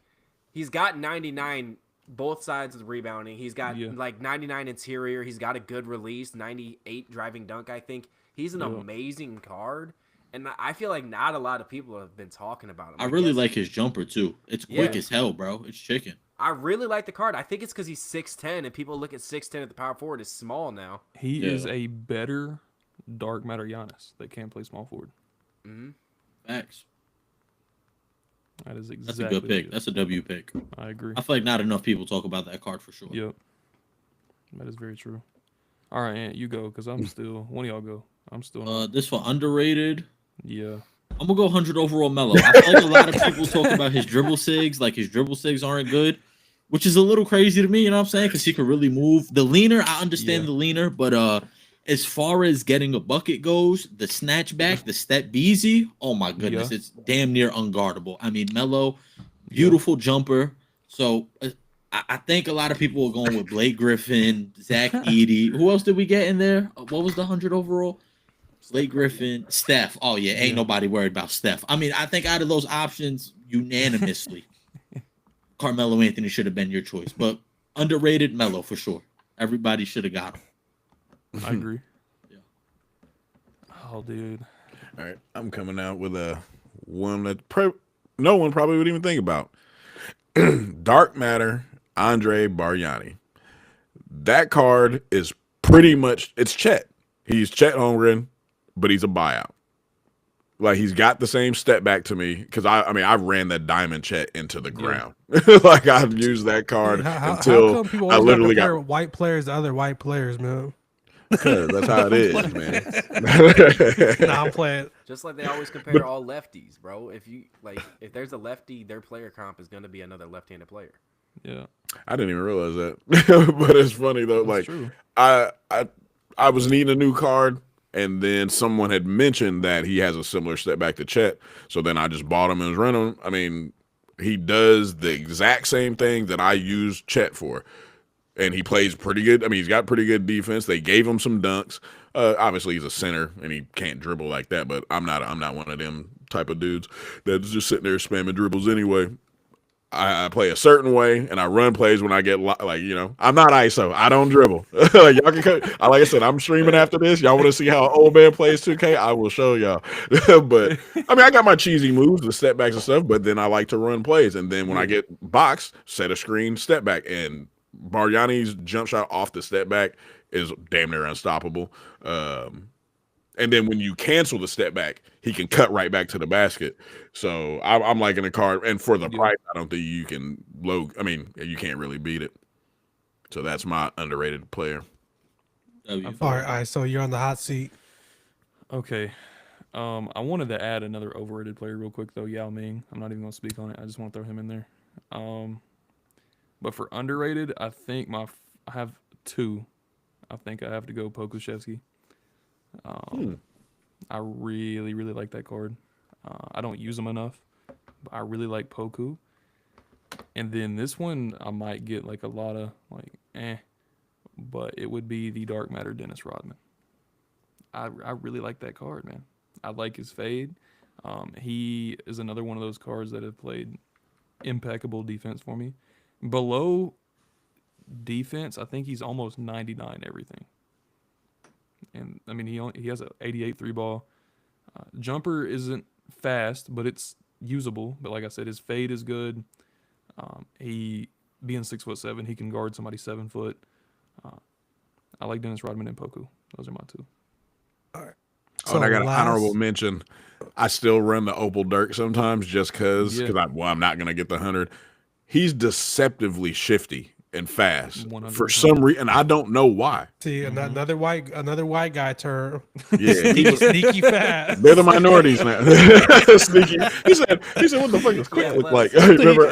he's got 99 both sides of the rebounding. He's got like 99 interior. He's got a good release, 98 driving dunk. I think he's an amazing card. And I feel like not a lot of people have been talking about him. I really like his jumper too. It's quick as hell, bro. It's chicken. I really like the card. I think it's because he's 6'10", and people look at 6'10" at the power forward as small now. He is a better Dark Matter Giannis that can play small forward. Facts. That is exactly. That's a good pick. That's a W pick. I agree. I feel like not enough people talk about that card for sure. Yep. That is very true. All right, Ant, you go, because I'm still. One of y'all go. I'm still. This for underrated. Yeah. I'm gonna go 100 overall Melo. I feel like a lot of people talk about his dribble sigs, like his dribble sigs aren't good, which is a little crazy to me. You know what I'm saying? Because he can really move. The leaner, I understand the leaner, but as far as getting a bucket goes, the snatch back, the step beezy, oh my goodness, it's damn near unguardable. I mean, Melo, beautiful jumper. So I think a lot of people are going with Blake Griffin, Zach Edey. Who else did we get in there? What was the 100 overall? Blake Griffin, Steph. Oh yeah, ain't nobody worried about Steph. I mean, I think out of those options, unanimously, Carmelo Anthony should have been your choice, but underrated Melo for sure. Everybody should have got him. I agree. Oh, dude. All right, I'm coming out with a one that no one probably would even think about. Dark Matter, Andre Bargnani. That card is pretty much, it's Chet. He's Chet Holmgren, but he's a buyout. Like, he's got the same step back to me, because I ran that diamond Chet into the ground. Like, I've used that card until how come people I literally got white players to other white players, man. Because that's how it is, man. Nah, I'm playing. Just like they always compare all lefties, bro. If there's a lefty, their player comp is going to be another left-handed player. Yeah. I didn't even realize that. But it's funny though. That's like true. I was needing a new card, and then someone had mentioned that he has a similar step back to Chet. So then I just bought him and was renting him. I mean, he does the exact same thing that I use Chet for. And he plays pretty good. I mean, he's got pretty good defense. They gave him some dunks. Obviously, he's a center and he can't dribble like that. But I'm not one of them type of dudes that's just sitting there spamming dribbles anyway. I play a certain way and I run plays when I get I'm not ISO. I don't dribble. Like, y'all can like I said, I'm streaming after this. Y'all want to see how old man plays 2K? I will show y'all. But I mean, I got my cheesy moves, the step backs and stuff. But then I like to run plays. And then when I get boxed, set a screen, step back, and Bargnani's jump shot off the step back is damn near unstoppable. And then when you cancel the step back, he can cut right back to the basket. So I'm liking the card. And for the price, I don't think you can you can't really beat it. So that's my underrated player. All right, so you're on the hot seat. Okay. I wanted to add another overrated player real quick, though, Yao Ming. I'm not even going to speak on it. I just want to throw him in there. But for underrated, I think I have two. I think I have to go Pokuševski. I really, really like that card. I don't use him enough, but I really like Poku. And then this one, I might get like a lot of but it would be the Dark Matter Dennis Rodman. I really like that card, man. I like his fade. He is another one of those cards that have played impeccable defense for me. Below defense, I think he's almost 99 everything. And I mean, he has an 88 3 ball. Jumper isn't fast, but it's usable. But like I said, his fade is good. He being 6'7", he can guard somebody 7 foot. I like Dennis Rodman and Poku. Those are my two. All right. Oh, and I got an honorable mention. I still run the Opal Dirk sometimes just because I'm not going to get the 100. He's deceptively shifty and fast 100%. for some reason. I don't know why. See, another white guy term. Yeah, sneaky fast. They're the minorities now. Sneaky. He said, what the fuck does quick look like? I remember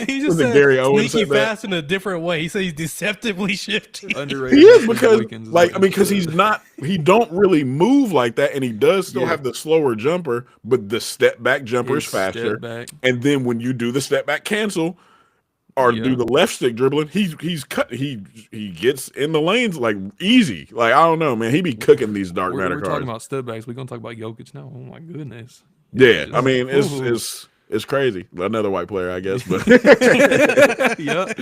he just said Gary Owens sneaky said that? fast in a different way. He said he's deceptively shifty. Underrated. He is because he don't really move like that, and he does still have the slower jumper, but the step back jumper is faster. And then when you do the step back cancel or do the left stick dribbling, he gets in the lanes like easy. Like, I don't know, man. He be cooking these dark matter We're cards. talking about step backs. We're gonna talk about Jokic now. Oh my goodness. Yeah, I mean it's crazy. Another white player, I guess, but yeah.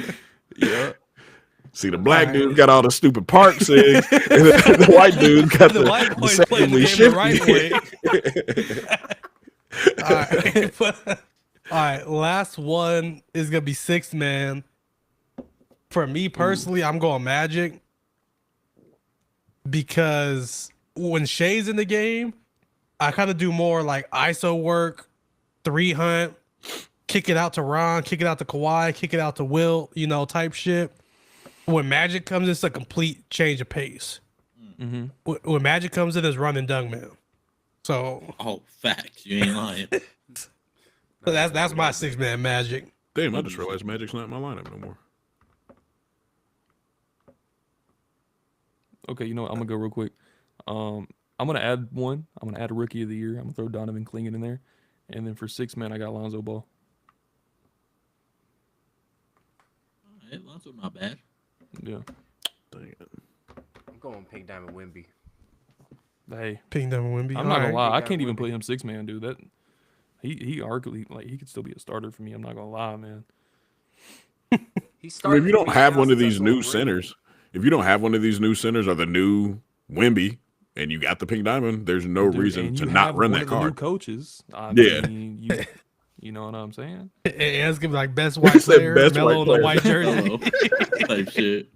See, the black dude got all the stupid park things, and the white dude got the white boys playing the game the right way. All right, last one is gonna be 6 man. For me personally, I'm going Magic because when Shay's in the game, I kind of do more like ISO work, 3 hunt, kick it out to Ron, kick it out to Kawhi, kick it out to Will, type shit. When Magic comes in, it's a complete change of pace. Mm-hmm. When Magic comes in, it's run and dunk, man. So, facts. You ain't lying. So that's my 6 man Magic. Damn, I just realized Magic's not in my lineup no more. Okay, you know what? I'm gonna go real quick. I'm gonna add one. I'm gonna add a rookie of the year. I'm gonna throw Donovan Clingan in there, and then for 6 man, I got Lonzo Ball. All right, Lonzo not bad. Yeah. Dang it. I'm going Pink Diamond Wemby. Hey, Pink Diamond Wemby. I'm not gonna lie. I can't even Wemby. put him 6 man, dude. That he arguably he could still be a starter for me. I'm not gonna lie, man. If you don't have one of these new centers, or the new Wemby, and you got the Pink Diamond, there's no reason to not run that card. New coaches, I mean, you know what I'm saying? It's gonna be like best white player, Melo in the white jersey. Type shit.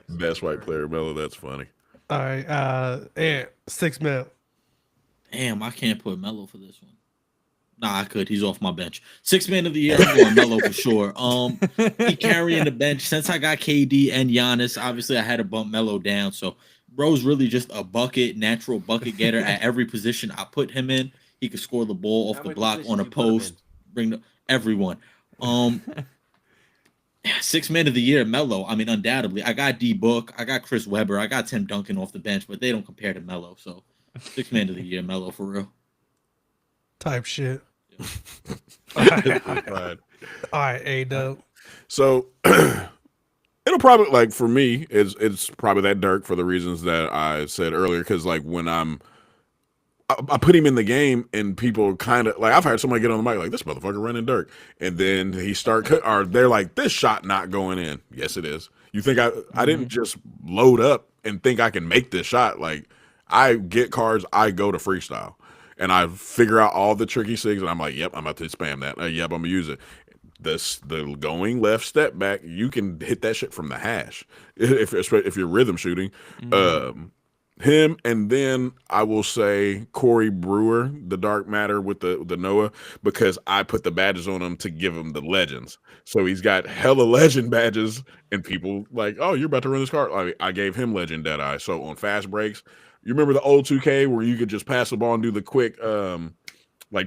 Best white player, Melo. That's funny. All right, and 6 man. Damn, I can't put Melo for this one. Nah, I could. He's off my bench. 6 man of the year, I'm going Melo for sure. He carrying the bench. Since I got KD and Giannis, obviously I had to bump Melo down. So bro's really just a natural bucket getter at every position I put him in. He could score the ball off the block on a post, bring everyone. 6 man of the year, Melo. I mean, undoubtedly. I got D Book, I got Chris Webber, I got Tim Duncan off the bench, but they don't compare to Melo. So 6 man of the year, Melo for real. Type shit. All right, A-Dub. So it'll probably, for me, it's probably that Dirk for the reasons that I said earlier. Because when I put him in the game and people kind of I've heard somebody get on the mic like, this motherfucker running Dirk, and then they're like, this shot not going in. Yes, it is. You think I didn't just load up and think I can make this shot? Like, I get cards, I go to freestyle. And I figure out all the tricky things, and I'm like, yep, I'm about to spam that. Yep, I'm going to use it. The going left step back, you can hit that shit from the hash if you're rhythm shooting. Him, and then I will say Corey Brewer, the dark matter with the Noah, because I put the badges on him to give him the legends. So he's got hella legend badges, and people like, oh, you're about to run this card. I gave him legend Deadeye. So on fast breaks, you remember the old 2K where you could just pass the ball and do the quick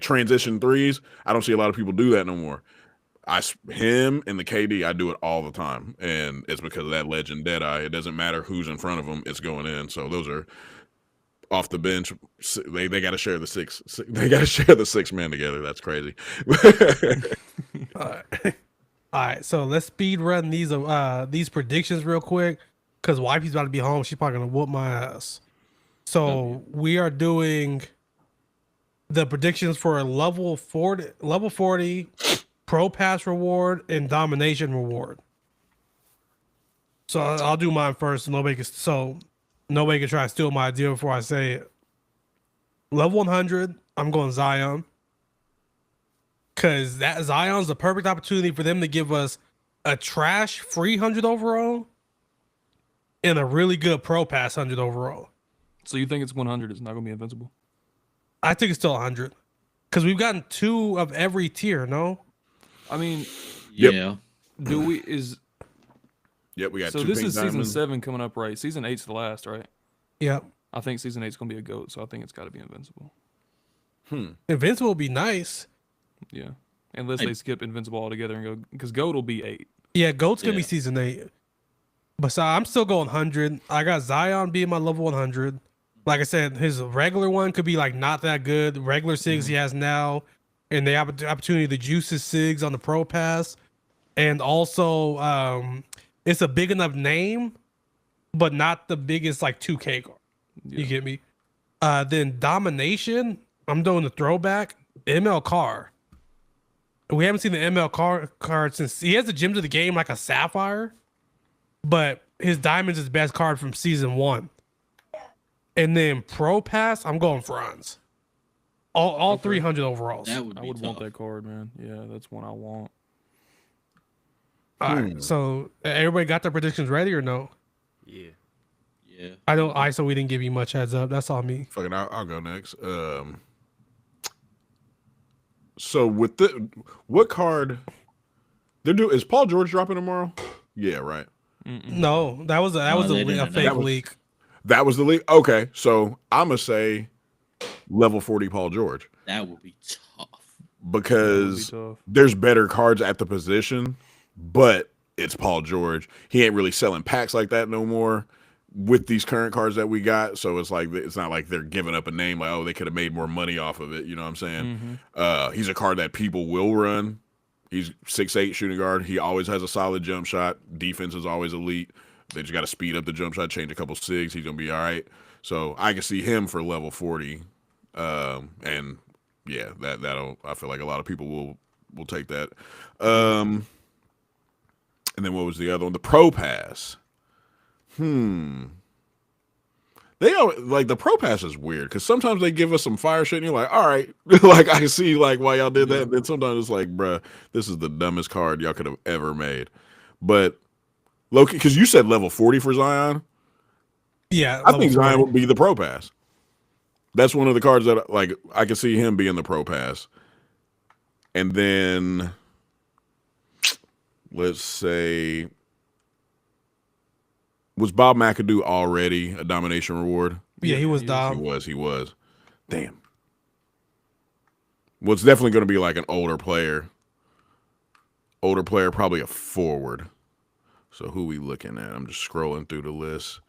transition threes? I don't see a lot of people do that no more. Him and the KD, I do it all the time, and it's because of that legend Deadeye. It doesn't matter who's in front of them; it's going in. So those are off the bench. They got to share the six. They got to share the 6 man together. That's crazy. All right. So let's speed run these predictions real quick because wifey's about to be home. She's probably gonna whoop my ass. So we are doing the predictions for level 40 pro pass reward and domination reward. So I'll do mine first. Nobody can try to steal my idea before I say it. Level 100, I'm going Zion. Because that Zion's the perfect opportunity for them to give us a trash free 100 overall and a really good pro pass 100 overall. So you think it's 100? It's not gonna be invincible? I think it's still 100 because we've gotten 2 of every tier. No, I mean, Yep. Yeah. do we is Yep, we got so two this pink is season diamonds. 7 coming up, right? Season 8's the last, right? yeah, I think season 8's gonna be a GOAT, so I think it's got to be invincible. invincible would be nice. Yeah, unless they skip invincible altogether and go because GOAT will be 8. Yeah, GOAT's gonna be Yeah. season 8. But so I'm still going 100. I got Zion being my level 100. Like I said, his regular one could be like not that good. Regular SIGs he has now, and the opportunity to juice his SIGs on the Pro Pass, and also it's a big enough name, but not the biggest like 2K card. You get me? Then Domination, I'm doing the throwback ML Car. We haven't seen the ML card since he has the Gems of the Game like a Sapphire, but his Diamond's his best card from season 1. And then Pro Pass, I'm going Franz. All 300 overalls. That would I be would want tough. that card, man. Yeah, that's one I want. All right, so everybody got their predictions ready or no? Yeah. Yeah. I know ISO, we didn't give you much heads up. That's all me. Fucking, I'll go next. So with the what card? Is Paul George dropping tomorrow? Yeah, right. No, that was a they didn't a announce fake That was- leak. That was the league. Okay, so I'm gonna say level 40 Paul George That would be tough. because tough. there's better cards at the position, but it's Paul George. He ain't really selling packs like that no more with these current cards that we got. So it's like it's not like they're giving up a name like, oh, they could have made more money off of it. You know what I'm saying? He's a card that people will run. He's 6'8" shooting guard. He always has a solid jump shot. Defense is always elite. They just got to speed up the jump shot, change a couple SIGs. He's gonna be all right. So I can see him for level 40. And yeah, that'll. I feel like a lot of people will take that. And then what was the other one? The Pro Pass. They are like the Pro Pass is weird because sometimes they give us some fire shit and you're like, all right, like I can see like why y'all did that. And then sometimes it's like, bruh, this is the dumbest card y'all could have ever made. But Loki, because you said level 40 for Zion, Yeah, I think level Zion 40. would be the Pro Pass. That's one of the cards that like I can see him being the Pro Pass. And then let's say, was Bob McAdoo already a domination reward? Yeah, he was he Dom. He was. Damn. Well, it's definitely going to be like an older player. Older player, probably a forward. So who we looking at? I'm just scrolling through the list.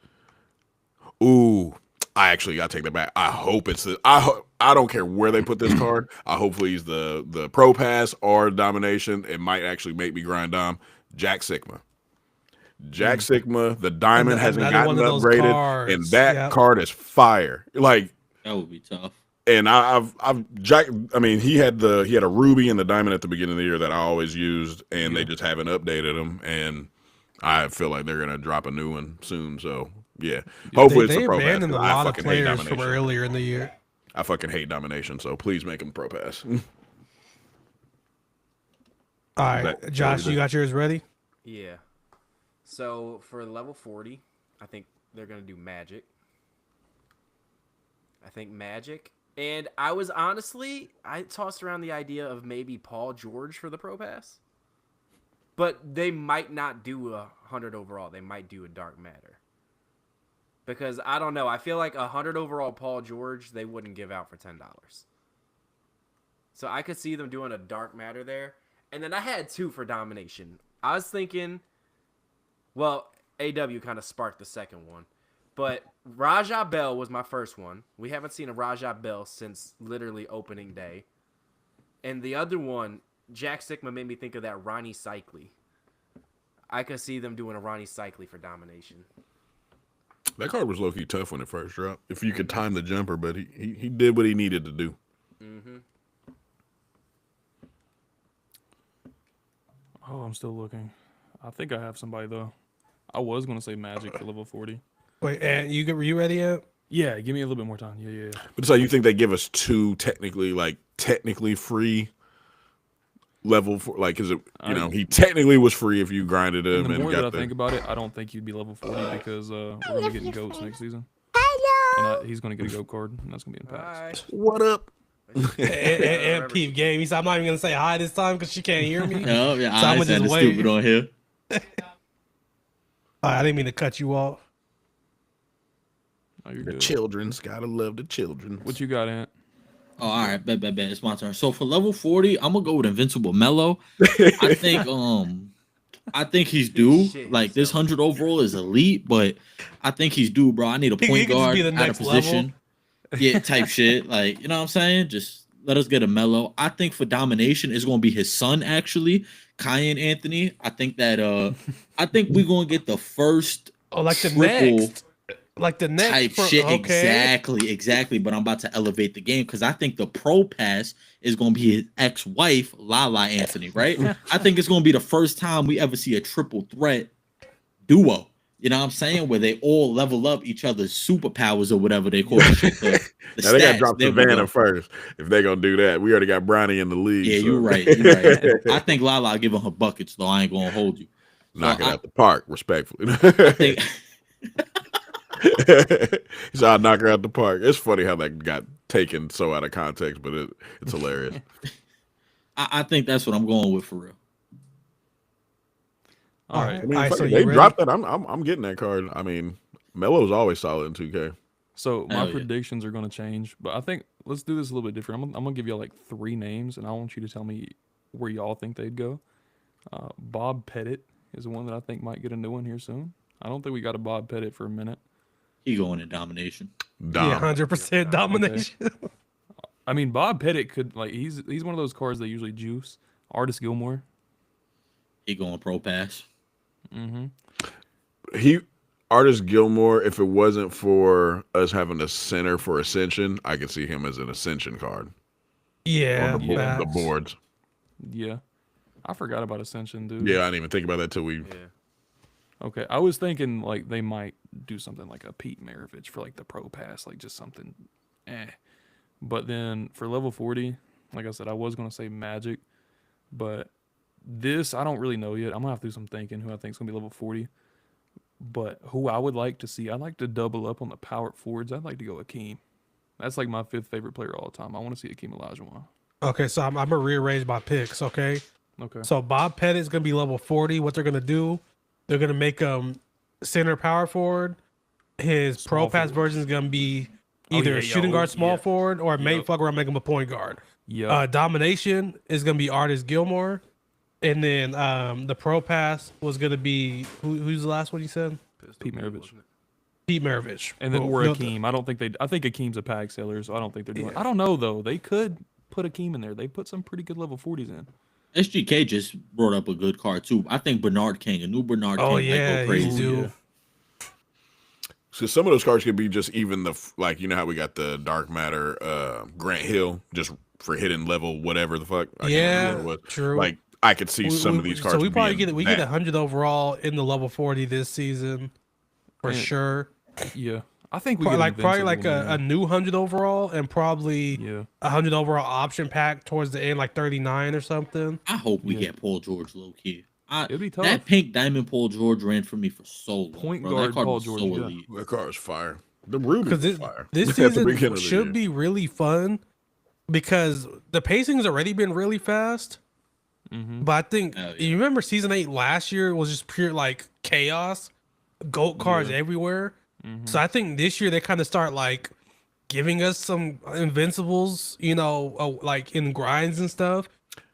Ooh, I actually got to take that back. I hope it's the. I don't care where they put this card. Hopefully he's the Pro Pass or Domination. It might actually make me grind Dom. Jack Sigma. Jack Sigma, the diamond hasn't another gotten one of those upgraded, cards. and that Yep. card is fire. Like, That would be tough. and I've Jack. I mean, he had a ruby and the diamond at the beginning of the year that I always used, and they just haven't updated them. And I feel like they're gonna drop a new one soon. So yeah, hopefully They it's the Pro Pass. abandoned a 'Cause I lot of fucking hate players from domination. earlier in the year. I fucking hate domination. So please make him Pro Pass. All right, That- Josh, you got yours ready? Yeah. So for level 40, I think they're gonna do Magic. I think Magic. And I tossed around the idea of maybe Paul George for the Pro Pass. But they might not do 100 overall. They might do a Dark Matter. Because I don't know. I feel like 100 overall Paul George they wouldn't give out for $10. So I could see them doing a Dark Matter there. And then I had 2 for Domination. I was thinking, well, AW kind of sparked the second one. But Raja Bell was my first one. We haven't seen a Raja Bell since literally opening day. And the other one, Jack Sigma made me think of that Ronnie Cycli. I could see them doing a Ronnie Cycli for Domination. That card was low-key tough when it first dropped. If you could time the jumper, but he did what he needed to do. Oh, I'm still looking. I think I have somebody though. I was gonna say Magic for level 40. Wait, and were you ready yet? Yeah, give me a little bit more time. Yeah. But it's like you think they give us 2 technically free. level for like, is it, he technically was free if you grinded him And the more that I got think about it, I don't think you'd be level 40 because we're gonna be getting goats next season. And he's gonna get a goat card, and that's gonna be in packs. What up? and Peep game. He said, I'm not even gonna say hi this time because she can't hear me. Oh yeah, So I I'ma sounded just wait. stupid on here. I didn't mean to cut you off. Oh, you're The good. children's gotta love the children. What you got, Ant? Oh, all right, bet. It's my turn. So for level 40, I'm gonna go with Invincible Mello. I think he's due. Like this 100 overall is elite, but I think he's due, bro. I need a He point could just guard be the out of next position. Yeah, type shit. Like, you know what I'm saying? Just let us get a Mello. I think for domination is gonna be his son, actually, Kyan Anthony. I think that I think we're gonna get the first Like the triple next type shit. Exactly. But I'm about to elevate the game because I think the pro pass is gonna be his ex-wife, Lala Anthony, right? I think it's gonna be the first time we ever see a triple threat duo. You know what I'm saying? Where they all level up each other's superpowers or whatever they call it. Now they got to drop Savannah first if they're gonna do that. We already got Bronny in the league. Yeah, so. you're right. I think Lala giving her buckets though. I ain't gonna hold you. Knock it out the park, respectfully. I think So I'll knock her out the park. It's funny how that got taken so out of context, but it's hilarious. I think that's what I'm going with for real. All right. I mean, Alright, fuck so it, you they ready? dropped that. I'm getting that card. I mean, Melo's always solid in 2K. So my Hell yeah. predictions are going to change, but I think let's do this a little bit different. I'm gonna give y'all like 3 names, and I want you to tell me where y'all think they'd go. Bob Pettit is the one that I think might get a new one here soon. I don't think we got a Bob Pettit for a minute. He going in domination. Yeah, 100% domination. I mean, Bob Pettit could he's one of those cards they usually juice. Artist Gilmore. He going pro pass. Artist Gilmore, if it wasn't for us having a center for Ascension, I could see him as an Ascension card Yeah, on the facts. boards. Yeah, I forgot about Ascension, dude. Yeah, I didn't even think about that till we. Yeah. Okay, I was thinking like they might do something like a Pete Maravich for like the pro pass, like just something, But then for level 40, like I said, I was gonna say Magic, but this I don't really know yet. I'm gonna have to do some thinking who I think is gonna be level 40. But who I would like to see, I'd like to double up on the power forwards. I'd like to go Akeem. That's like my 5th favorite player all the time. I want to see Akeem Olajuwon. Okay, so I'm gonna rearrange my picks. Okay, Okay. so Bob Pettit is gonna be level 40. What they're gonna do? They're gonna make center power forward. His pro pass version is gonna be either a shooting guard, small forward, or maybe fuck around make him a point guard. Yeah. Domination is gonna be Artist Gilmore, and then the pro pass was gonna be who's the last one you said? Pete Maravich. Pete Maravich. And then Well, or no, Akeem. I think Akeem's a pack seller, so I don't think they're doing. I don't know though. They could put Akeem in there. They put some pretty good level 40s in. SGK just brought up a good card too. I think Bernard King, a new Bernard King, might go crazy. he's due. Yeah. So some of those cards could be just even you know how we got the Dark Matter Grant Hill just for hidden level whatever the fuck. I can't remember what it was. True. Like I could see some of these cards. So we probably being get that. 100 overall in the level 40 this season for And- sure. Yeah. I think we Probably like a new 100 overall and probably Yeah. 100 overall option pack towards the end, like 39 or something. I hope we Yeah. get Paul George low key. It'd be tough. That pink diamond Paul George ran for me for so long. Point bro. guard that card Paul was George, so yeah. elite. That card is fire. The Ruby Because was fire. this At the beginning season of the should year. be really fun because the pacing's already been really fast. But I think Oh, yeah. you remember season 8 last year was just pure like chaos, GOAT cards everywhere. So I think this year they kind of start like giving us some invincibles, like in grinds and stuff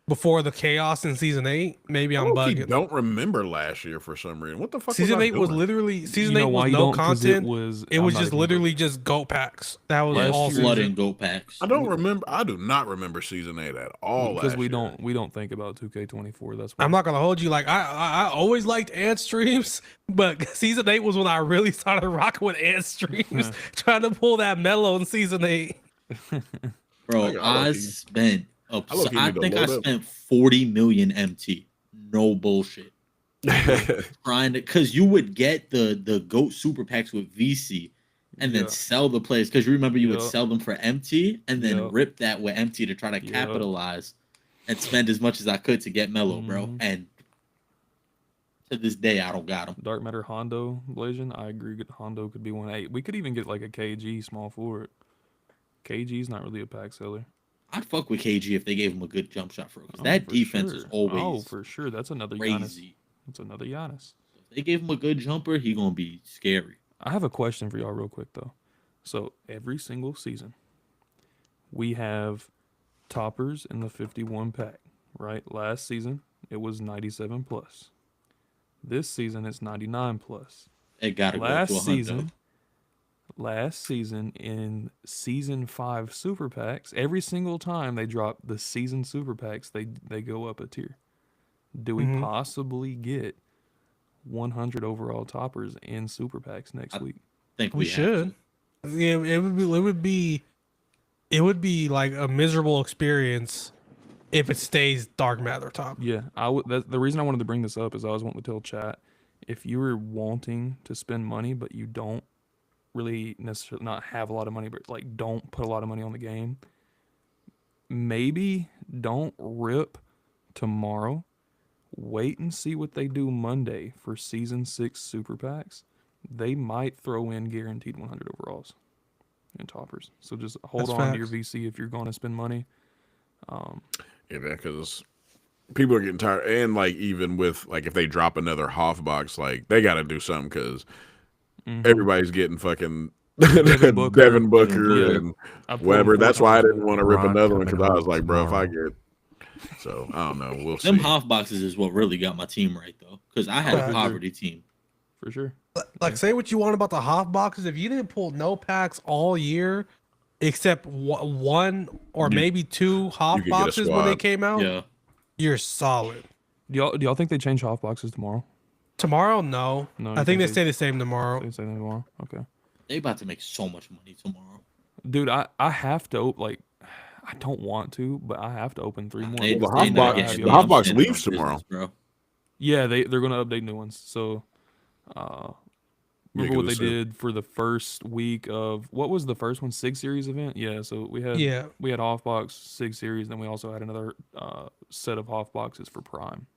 before the chaos in season 8. Maybe I'm I bugging. don't remember last year for some reason. What the fuck? Season was I 8 was doing? literally season You know 8 why was you no don't? 'Cause content. it was just literally just GOAT packs. That was Last all year- Flood season. and goat packs. I don't remember. I do not remember season 8 at all. because last we year. don't think about 2K24. That's why. I'm not gonna hold you. Like I always liked Ant streams, but season 8 was when I really started rocking with Ant streams, trying to pull that mellow in season 8. Bro, I spent. low-key I need to think I load up. spent 40 million MT. No bullshit. Trying to, because you would get the GOAT super packs with VC and then Yeah. sell the players. Because you remember you would Yeah. sell them for MT and then Yeah. rip that with MT to try to Yeah. capitalize. and spend as much as I could to get Melo, bro. Mhm. And to this day, I don't got him. Dark Matter Hondo Blasian. I agree. Hondo could be 1.8. We could even get like a KG small forward. KG's not really a pack seller. I'd fuck with KG if they gave him a good jump shot for him. 'Cause Oh, that for defense is sure. always Oh, for sure. That's another Giannis. crazy. That's another Giannis. If they gave him a good jumper, he gonna be scary. I have a question for y'all real quick though. So every single season, we have toppers in the 51 pack, right? Last season it was 97 plus. This season it's 99 plus. It gotta go to 100. Last season in season 5 super packs, every single time they drop the season super packs, they go up a tier. Do we possibly get 100 overall toppers in super packs next week? Think We have should. to. Yeah, it would be like a miserable experience if it stays Dark Matter top. Yeah, the reason I wanted to bring this up is I was wanting to tell chat, if you were wanting to spend money but you don't really necessarily not have a lot of money, but like don't put a lot of money on the game, maybe don't rip tomorrow. Wait and see what they do Monday for season 6 super packs. They might throw in guaranteed 100 overalls and toppers. So just hold That's on to your facts. VC if you're going to spend money. Yeah, because people are getting tired, and like even with like if they drop another Hoff box, like they got to do something because everybody's getting fucking Devin Booker Yeah. and I put Weber. them That's four why I times, didn't want to rip Rock another one coming because I out was like, bro, if I tomorrow. get so I don't know, we'll Them see. half boxes is what really got my team right though, because I had Okay. a poverty team. for sure. Like, say what you want about the Hoff boxes. If you didn't pull no packs all year, except one or maybe two Hoff could get a boxes when they squad. came out, Yeah, you're solid. Do y'all think they change off boxes tomorrow? Tomorrow, no. No, I you think they think stay the same tomorrow. They say that tomorrow. Okay. they about to make so much money tomorrow. Dude, I have to like, I don't want to, but I have to open 3 more. They, Well, because the they I Hoff not know I box- have getting the y'all. Hoff box standing leaves on tomorrow. business, bro. Yeah, they're gonna update new ones. So, remember what they because it's did for the first week of what was the first one? 6 series event. Yeah. So we had off box 6 series, then we also had another set of off boxes for Prime.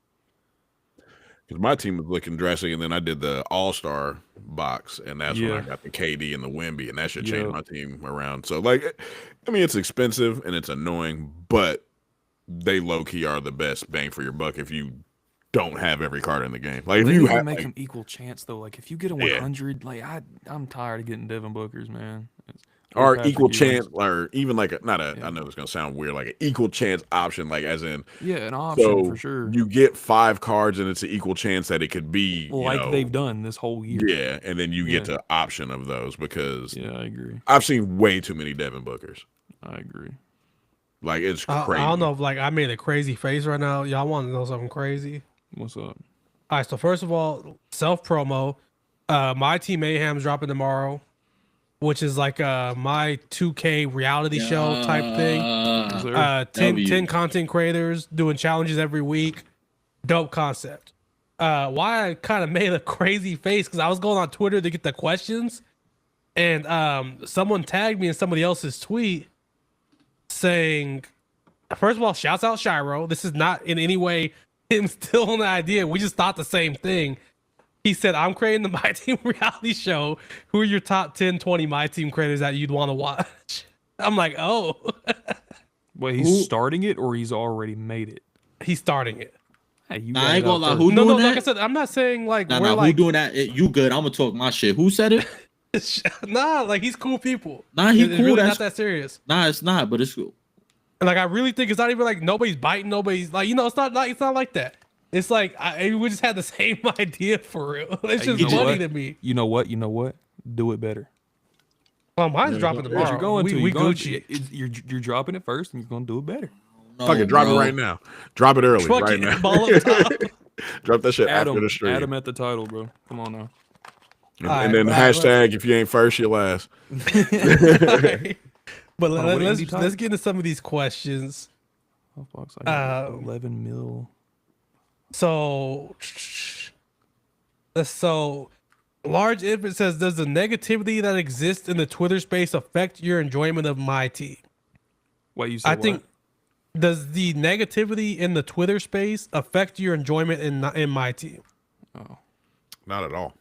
Because my team was looking drastic, and then I did the All-Star box, and that's when I Yeah. got the KD and the Wemby, and that should Yeah. change my team around. So, like, I mean, it's expensive and it's annoying, but they low-key are the best bang for your buck if you don't have every card in the game. Like, if They you need to have, make like, them equal chance though. Like if you get a Yeah. 100, like I'm tired of getting Devin Bookers, man. or Patrick equal Ewings. chance, or even like I Yeah. know it's gonna sound weird, like an equal chance option, like as in, Yeah, an option so for sure. you get 5 cards, and it's an equal chance that it could be, Like they've done this whole year. yeah, and then you get Yeah. to option of those because Yeah, I agree. I've seen way too many Devin Bookers. I agree. Like it's I crazy. don't know if like I made a crazy face right now. Y'all want to know something crazy? What's up? All right, so first of all, self promo. MyTEAM Mayhem's dropping tomorrow, which is like my 2K reality show type thing. Is there? 10 W. content creators doing challenges every week. Dope concept. Why I kind of made a crazy face because I was going on Twitter to get the questions, and someone tagged me in somebody else's tweet saying, first of all, shouts out Shiro. This is not in any way him stealing the idea. We just thought the same thing. He said, I'm creating the MyTEAM reality show. Who are your top 10, 20 MyTEAM creators that you'd want to watch? I'm like, oh, Wait, he's Who- starting it or he's already made it? he's starting it. Hey, you Nah, got I ain't it gonna out lie. first. Who No, doing like I that? said, I'm not saying like Nah, we're who like, doing that? You good? I'm gonna talk my shit. Who said it? nah, like he's cool people. Nah, he It's cool. really That's not that serious. nah, it's not. But it's cool. And like I really think it's not even like nobody's biting, nobody's like, it's not like that. It's like we just had the same idea for real. It's Hey, just you know funny what? to me. You know what? You know what? Do it better. Well, mine's dropping What tomorrow. you're going we to? we You're, going Gucci. you're dropping it first, and you're gonna do it better. No, Fucking drop it bro. right now. Drop it early, Fuck right it, now. ball up top. Drop that shit Adam, after the stream. Adam at the title, bro. Come on now. And then hashtag if you ain't first, you're last. But what let's indie type? let's get into some of these questions. Box, I got 11 mil. So large infant says, does the negativity that exists in the Twitter space affect your enjoyment of MyTEAM? Wait, you said I what? think Does the negativity in the Twitter space affect your enjoyment in MyTEAM? Oh, Not at all.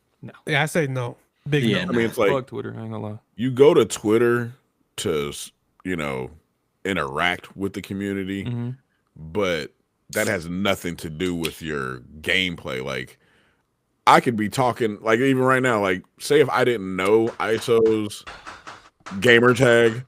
Yeah, I say no. Big Yeah, no. I mean, it's like fuck Twitter. I ain't gonna lie. you go to Twitter to, interact with the community, Mm-hmm. but that has nothing to do with your gameplay. Like, I could be talking, like, even right now, like, say if I didn't know ISO's gamer tag,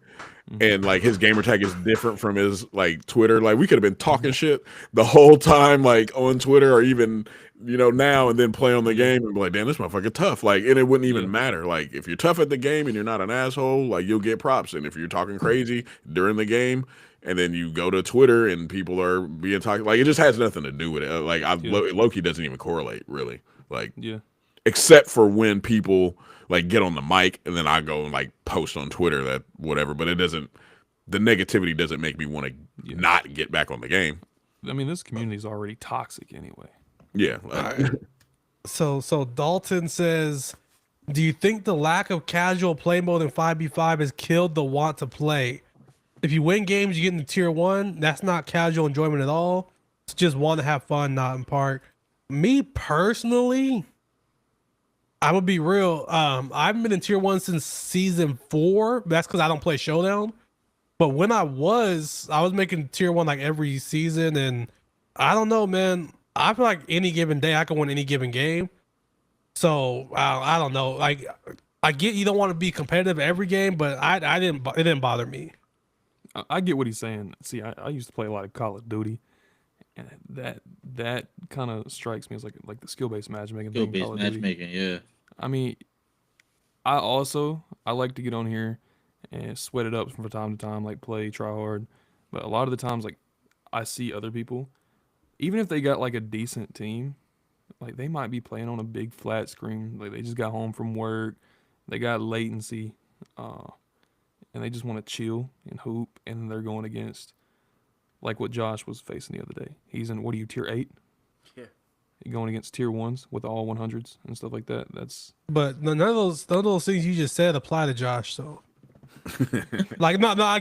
and like his gamer tag is different from his like Twitter, like we could have been talking shit the whole time, like on Twitter or even now, and then play on the game and be like, damn, this motherfucker tough, like, and it wouldn't even matter. Like, if you're tough at the game and you're not an asshole, like, you'll get props. And if you're talking crazy during the game and then you go to Twitter and people are being talking, like, it just has nothing to do with it. Like, Loki doesn't even correlate really, like, except for when people like get on the mic and then I go and like post on Twitter that whatever, but it doesn't, the negativity doesn't make me want to not get back on the game. I mean, this community is already toxic anyway. Yeah. So Dalton says, do you think the lack of casual play mode in 5v5 has killed the want to play? If you win games, you get into tier 1. That's not casual enjoyment at all. It's just want to have fun, not in part. Me personally, I'm gonna be real. I haven't been in tier 1 since season 4. That's because I don't play Showdown. But when I was making tier 1 like every season, and I don't know, man. I feel like any given day I can win any given game. So I don't know. Like, I get you don't want to be competitive every game, but it didn't bother me. I get what he's saying. See, I used to play a lot of Call of Duty, and that kind of strikes me as like the skill-based matchmaking thing. Skill-based matchmaking, yeah. I mean, I like to get on here and sweat it up from time to time, like play, try hard. But a lot of the times, like, I see other people, even if they got like a decent team, like they might be playing on a big flat screen. Like they just got home from work, they got latency, and they just want to chill and hoop, and they're going against like what Josh was facing the other day. He's in, what are you, tier 8? Yeah. You're going against tier 1s with all 100s and stuff like that. But none of those things you just said apply to Josh. So, like, I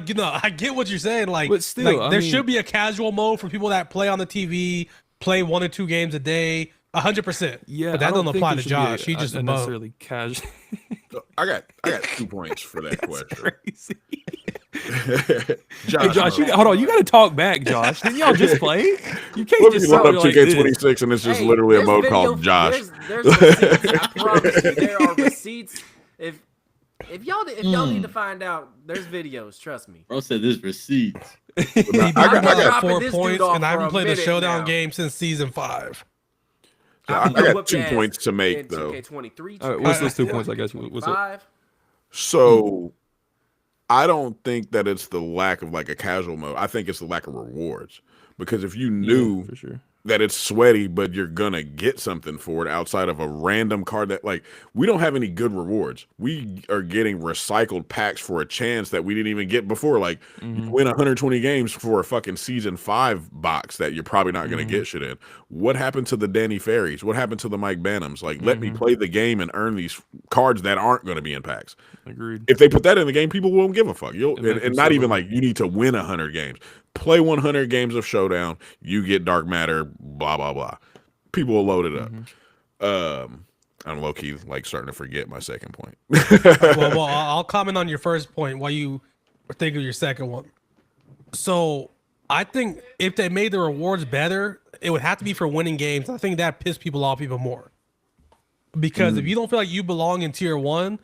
get what you're saying. Like, but still, like, there should be a casual mode for people that play on the TV, play 1 or 2 games a day. 100%. Yeah, but that doesn't apply to Josh. He just necessarily casual. I got 2 points for that question. Crazy. Josh, hold on. You got to talk back, Josh. Didn't y'all just play? You can't What just if you load up like 2K26 and it's just literally a mode called Josh? There's receipts. I promise you, there are receipts. If y'all need to find out, there's videos. Trust me. Bro said there's receipts. I got 4 points, and I haven't played a Showdown game since season 5. I got 2 points to make though. 2K23. All right, what's those 2 points? I guess what's up? So I don't think that it's the lack of like a casual mode. I think it's the lack of rewards. Because if you knew for sure that it's sweaty, but you're gonna get something for it outside of a random card that, like, we don't have any good rewards. We are getting recycled packs for a chance that we didn't even get before. Like, you win 120 games for a fucking season 5 box that you're probably not gonna get shit in. What happened to the Danny Ferries? What happened to the Mike Bantams? Like, let me play the game and earn these cards that aren't gonna be in packs. Agreed. If they put that in the game, people won't give a fuck. And not even like you need to win 100 games. Play 100 games of Showdown, you get Dark Matter, blah blah blah. People will load it up. I'm low key like starting to forget my second point. well, I'll comment on your first point while you think of your second one. So I think if they made the rewards better, it would have to be for winning games. I think that pissed people off even more. Because if you don't feel like you belong in tier 1,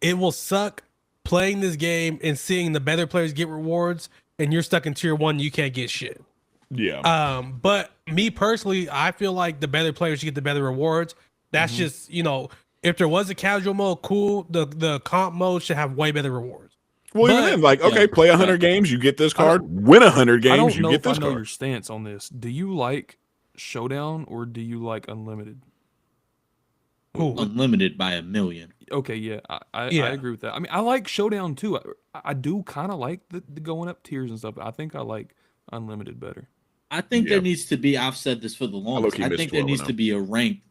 it will suck playing this game and seeing the better players get rewards, and you're stuck in tier 1, you can't get shit. Yeah. But me personally, I feel like the better players should get the better rewards. That's just, if there was a casual mode, cool. The comp mode should have way better rewards. Well, even then, like, okay, play 100 games, you get this card. Win 100 games, you get this I know card. your stance on this. Do you like Showdown or do you like Unlimited? Ooh. Unlimited by 1,000,000. Okay, yeah, I agree with that. I mean, I like Showdown too. I do kind of like the going up tiers and stuff. But I think I like Unlimited better. I think there needs to be. I've said this for the longest. I think there needs to be a ranked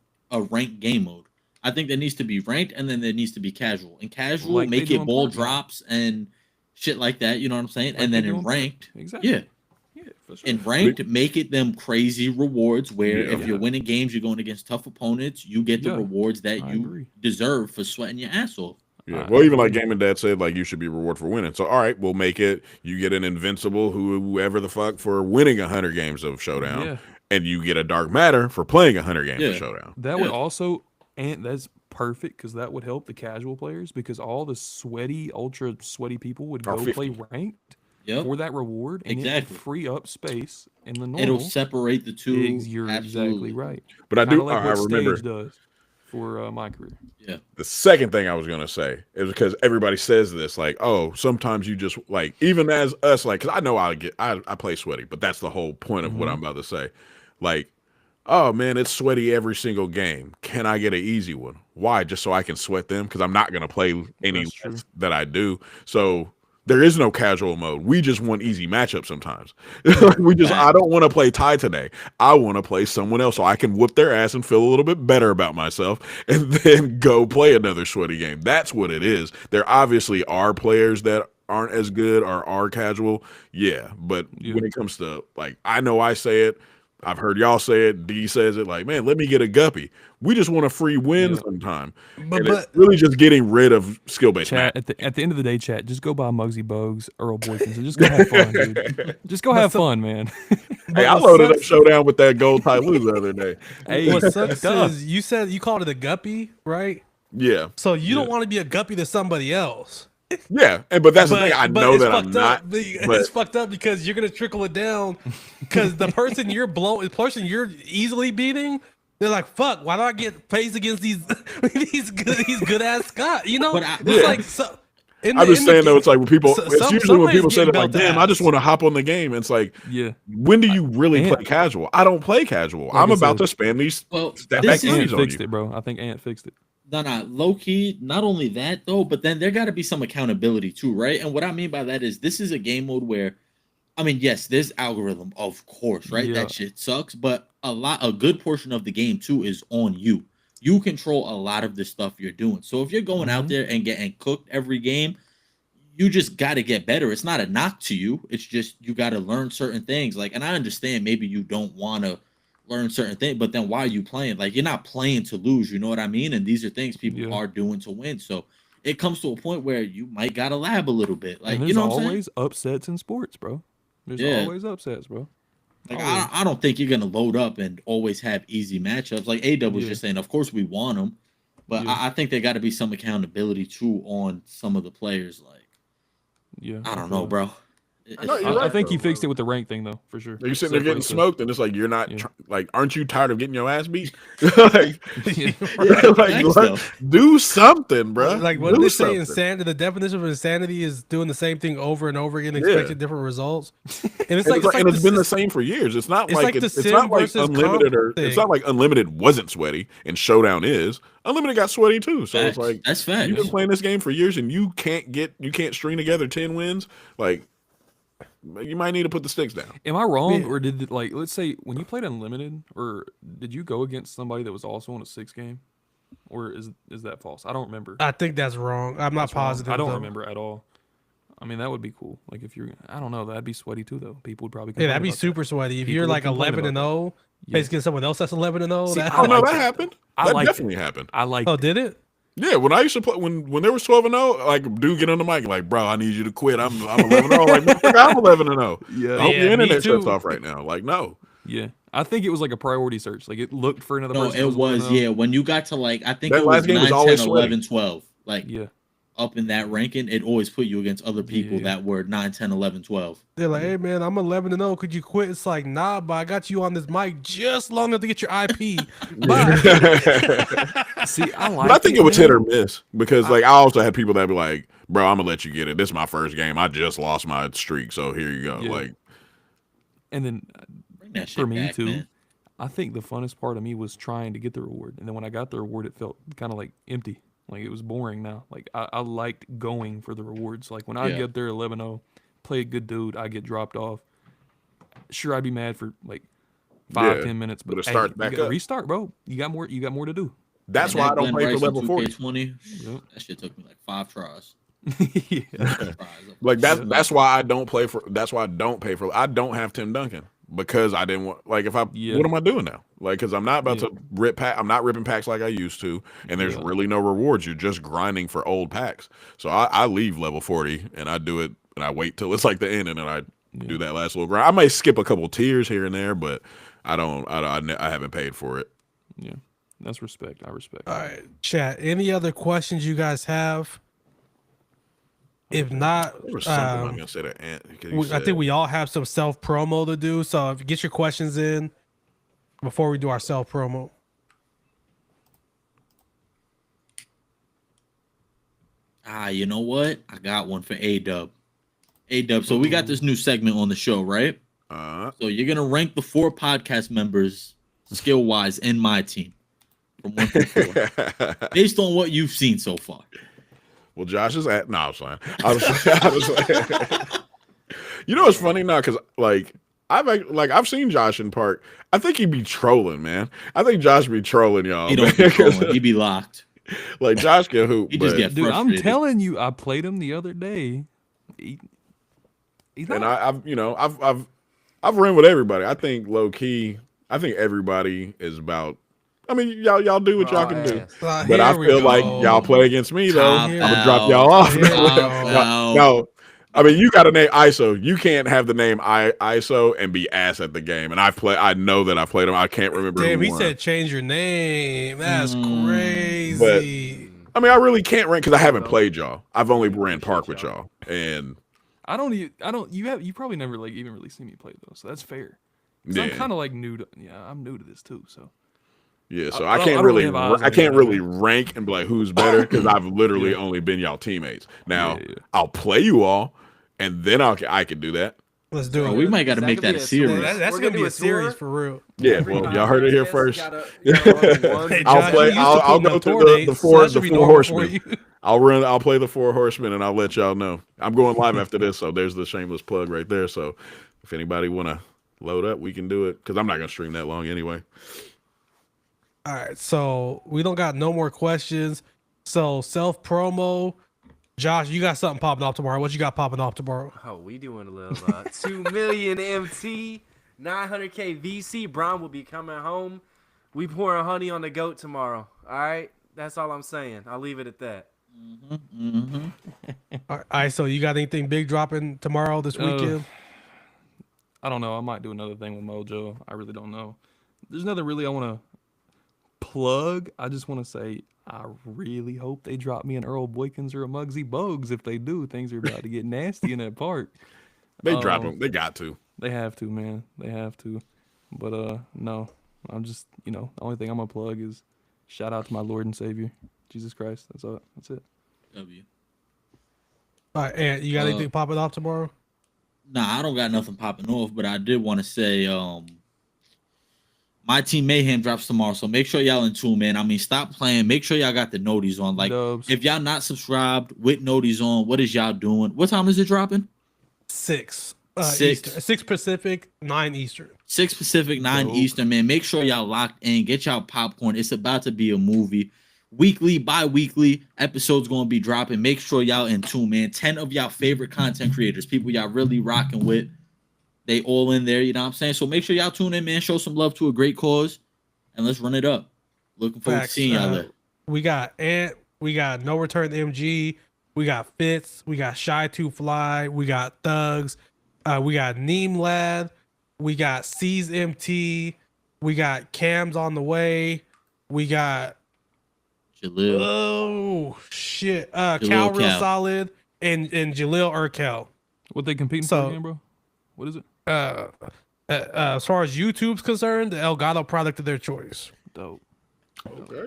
game mode. I think there needs to be ranked, and then there needs to be casual. And casual, Like make they it do in ball Fortnite. drops and shit like that. You know what I'm saying? Like and they then do in in ranked, Exactly. yeah. for sure. And ranked, make it them crazy rewards where if you're winning games, you're going against tough opponents, you get the rewards that I you agree. deserve for sweating your ass off. Yeah, well, even like Game and Dad said, like you should be rewarded for winning. So, all right, we'll make it. You get an invincible, whoever the fuck, for winning 100 games of Showdown, and you get a Dark Matter for playing 100 games of Showdown. That would also, and that's perfect because that would help the casual players because all the sweaty, ultra sweaty people would go play ranked for that reward, and it would free up space in the normal. It'll separate the two. You're exactly right. But I Kinda do. like I what remember. Stage does for my career. Yeah. The second thing I was gonna say is because everybody says this, like, oh, sometimes you just like, even as us, like, because I know I play sweaty, but that's the whole point of what I'm about to say. Like, oh man, it's sweaty every single game. Can I get an easy one? Why? Just so I can sweat them? Because I'm not gonna play any less that I do. So there is no casual mode. We just want easy matchups sometimes. I don't want to play Ty today. I want to play someone else so I can whoop their ass and feel a little bit better about myself and then go play another sweaty game. That's what it is. There obviously are players that aren't as good or are casual. Yeah. But when it comes to, like, I know I say it, I've heard y'all say it. D says it, like, man, let me get a guppy. We just want a free win sometime. But it's really just getting rid of skill-based chat. At the end of the day, chat, just go buy Muggsy Bogues, Earl Boykins, and just go have fun, dude. Just go have fun, man. Hey, I loaded up Showdown with that gold Tyloo the other day. Hey, what sucks is you said you called it a guppy, right? Yeah. So you don't want to be a guppy to somebody else. Yeah, but that's the thing. I know that I'm not. It's fucked up because you're gonna trickle it down because the person you're easily beating, they're like, "Fuck, why do I get faced against these good ass Scott?" You know, it's like so. I'm just saying though, it's like when people. It's usually when people say that, like, "Damn, I just want to hop on the game." It's like, when do you really play casual? I don't play casual. I'm about to spam these. Well, Ant fixed it, bro. I think Ant fixed it. No, low key. Not only that though, but then there got to be some accountability too, right? And what I mean by that is this is a game mode where, I mean, yes, there's algorithm, of course, right? That shit sucks, but a good portion of the game too is on you. You control a lot of the stuff you're doing. So if you're going out there and getting cooked every game, you just got to get better. It's not a knock to you. It's just you got to learn certain things. Like, and I understand maybe you don't want to learn certain things, but then why are you playing? Like, you're not playing to lose, you know what I mean? And these are things people are doing to win. So it comes to a point where you might gotta lab a little bit. Like, you know what I'm saying? There's always upsets in sports, bro. There's always upsets, bro. Like, I don't think you're gonna load up and always have easy matchups. Like A-Dub was just saying, of course we want them, but I think there got to be some accountability too on some of the players. Like, I don't know, bro. I think he fixed it with the rank thing, though, for sure. You're sitting there getting smoked, and it's like you're not like, aren't you tired of getting your ass beat? Like, do something, bro. Like, what do they say? Insanity. The definition of insanity is doing the same thing over and over again, expecting different results. And it's been the same for years. It's not like it's not like Unlimited it's not like Unlimited wasn't sweaty and Showdown is. Unlimited got sweaty too. So it's like that's fact. You've been playing this game for years, and you can't string together 10 wins. Like, you might need to put the sticks down. Am I wrong, or did let's say when you played Unlimited, or did you go against somebody that was also on a 6 game, or is that false? I don't remember. I think that's wrong. I'm not positive. I don't remember at all. I mean, that would be cool. Like if you're, I don't know, that'd be sweaty too, though. People would probably. That'd be super sweaty. If you're like 11-0, facing someone else that's 11-0. That happened. That definitely happened. I like. Oh, did it? Yeah, when I used to play, when there was 12-0, like, dude get on the mic like, bro, I need you to quit. I'm 11-0. Like, I'm 11-0. Yeah, I hope the internet shuts off right now. Like, no. Yeah, I think it was like a priority search. Like, it looked for another person. No, it was. Yeah, when you got to like, I think that it was last game 9, was 10, always 11, 12. Like, yeah. Up in that ranking, it always put you against other people that were 9, 10, 11, 12. They're like, hey, man, I'm 11-0. Could you quit? It's like, nah, but I got you on this mic just long enough to get your IP. See, I think it was hit or miss because, like, I also had people that be like, bro, I'm going to let you get it. This is my first game. I just lost my streak, so here you go. Yeah. Like, and then for me, too, man. I think the funnest part of me was trying to get the reward. And then when I got the reward, it felt kind of like empty. Like, it was boring now. Like, I liked going for the rewards. Like, when I get there 11-0, play a good dude, I get dropped off. Sure, I'd be mad for, like, 5-10 minutes. But it starts back up. Restart, bro. You got more to do. That's why I don't play for level 40. 20, that shit took me like 5 tries. Yeah. Like that's why I don't play for. That's why I don't pay for. I don't have Tim Duncan because I didn't want. Like if I, what am I doing now? Like because I'm not about to rip pack. I'm not ripping packs like I used to, and there's really no rewards. You're just grinding for old packs. So I leave level 40 and I do it, and I wait till it's like the end, and then I do that last little grind. I might skip a couple tiers here and there, but I don't. I haven't paid for it. Yeah, that's respect. I respect. All right, chat. Any other questions you guys have? If not, There was something I'm gonna say to Ant. I think we all have some self promo to do. So if you get your questions in before we do our self promo. You know what? I got one for A-Dub. A-Dub. So we got this new segment on the show, right? So you're gonna rank the 4 podcast members skill wise in my team from 1 to 4, based on what you've seen so far. Well, Josh is at. No, I'm saying. I was like, you know what's funny now? Because like I've seen Josh in park. I think he be trolling, man. I think Josh be trolling y'all. He don't be trolling. He be locked. Like Josh can hoop. He just get Dude, I'm frustrated. telling you, I played him the other day. He's not. And I've run with everybody. I think low key. I think everybody is about. I mean, y'all do what y'all can do, but I feel like y'all play against me though. I'm gonna drop y'all off. No, I mean you got to name ISO. You can't have the name ISO and be ass at the game. And I know that I played him. I can't remember. Damn, who he won. said change your name. That's crazy. But I mean, I really can't rank because I haven't played y'all. I've only ran park with y'all, and you probably never like even really seen me play though, so that's fair. I'm kind of like new to. Yeah, I'm new to this too, so. Yeah, so I can't really rank and be like who's better because I've literally only been y'all teammates. Now I'll play you all, and then I can do that. Let's do it. We might got to make that a series. That's gonna be a series for real. Yeah, well, y'all heard it here first. Hey, I'll go through the four horsemen. I'll play the 4 horsemen, and I'll let y'all know. I'm going live after this, so there's the shameless plug right there. So if anybody wanna load up, we can do it because I'm not gonna stream that long anyway. All right, so we don't got no more questions. So self promo, Josh, you got something popping off tomorrow. What you got popping off tomorrow? Oh, we doing a little 2 million MT, 900K VC. Brown will be coming home. We pouring honey on the goat tomorrow. All right, that's all I'm saying. I'll leave it at that. All right, so you got anything big dropping tomorrow this weekend? I don't know. I might do another thing with Mojo. I really don't know. There's nothing really I want to plug. I just want to say I really hope they drop me an Earl Boykins or a Muggsy Bogues. If they do, things are about to get nasty in that park. They drop them. They got to. They have to, man. They have to. But no, I'm just the only thing I'm gonna plug is shout out to my Lord and Savior, Jesus Christ. That's all. That's it. W. All right, and you got anything popping off tomorrow? Nah, I don't got nothing popping off, but I did want to say My Team Mayhem drops tomorrow, so make sure y'all in tune, man. I mean, stop playing. Make sure y'all got the noties on. Like, if y'all not subscribed with noties on, what is y'all doing? What time is it dropping? 6. 6. Eastern. 6 Pacific, 9 Eastern. 6 Pacific, 9 Eastern, man. Make sure y'all locked in. Get y'all popcorn. It's about to be a movie. Weekly, bi-weekly episodes going to be dropping. Make sure y'all in tune, man. 10 of y'all favorite content creators, people y'all really rocking with. They all in there, you know what I'm saying? So make sure y'all tune in, man. Show some love to a great cause, and let's run it up. Looking forward to seeing y'all there. We got Ant. We got No Return MG. We got Fitz. We got Shy 2 Fly. We got Thugs. We got Neem Lad. We got C's MT. We got Cam's on the way. We got Jalil. Oh shit. Cal Real Solid and Jalil Urkel. What they competing for again, bro? What is it? As far as YouTube's concerned, the Elgato product of their choice. Dope. Okay.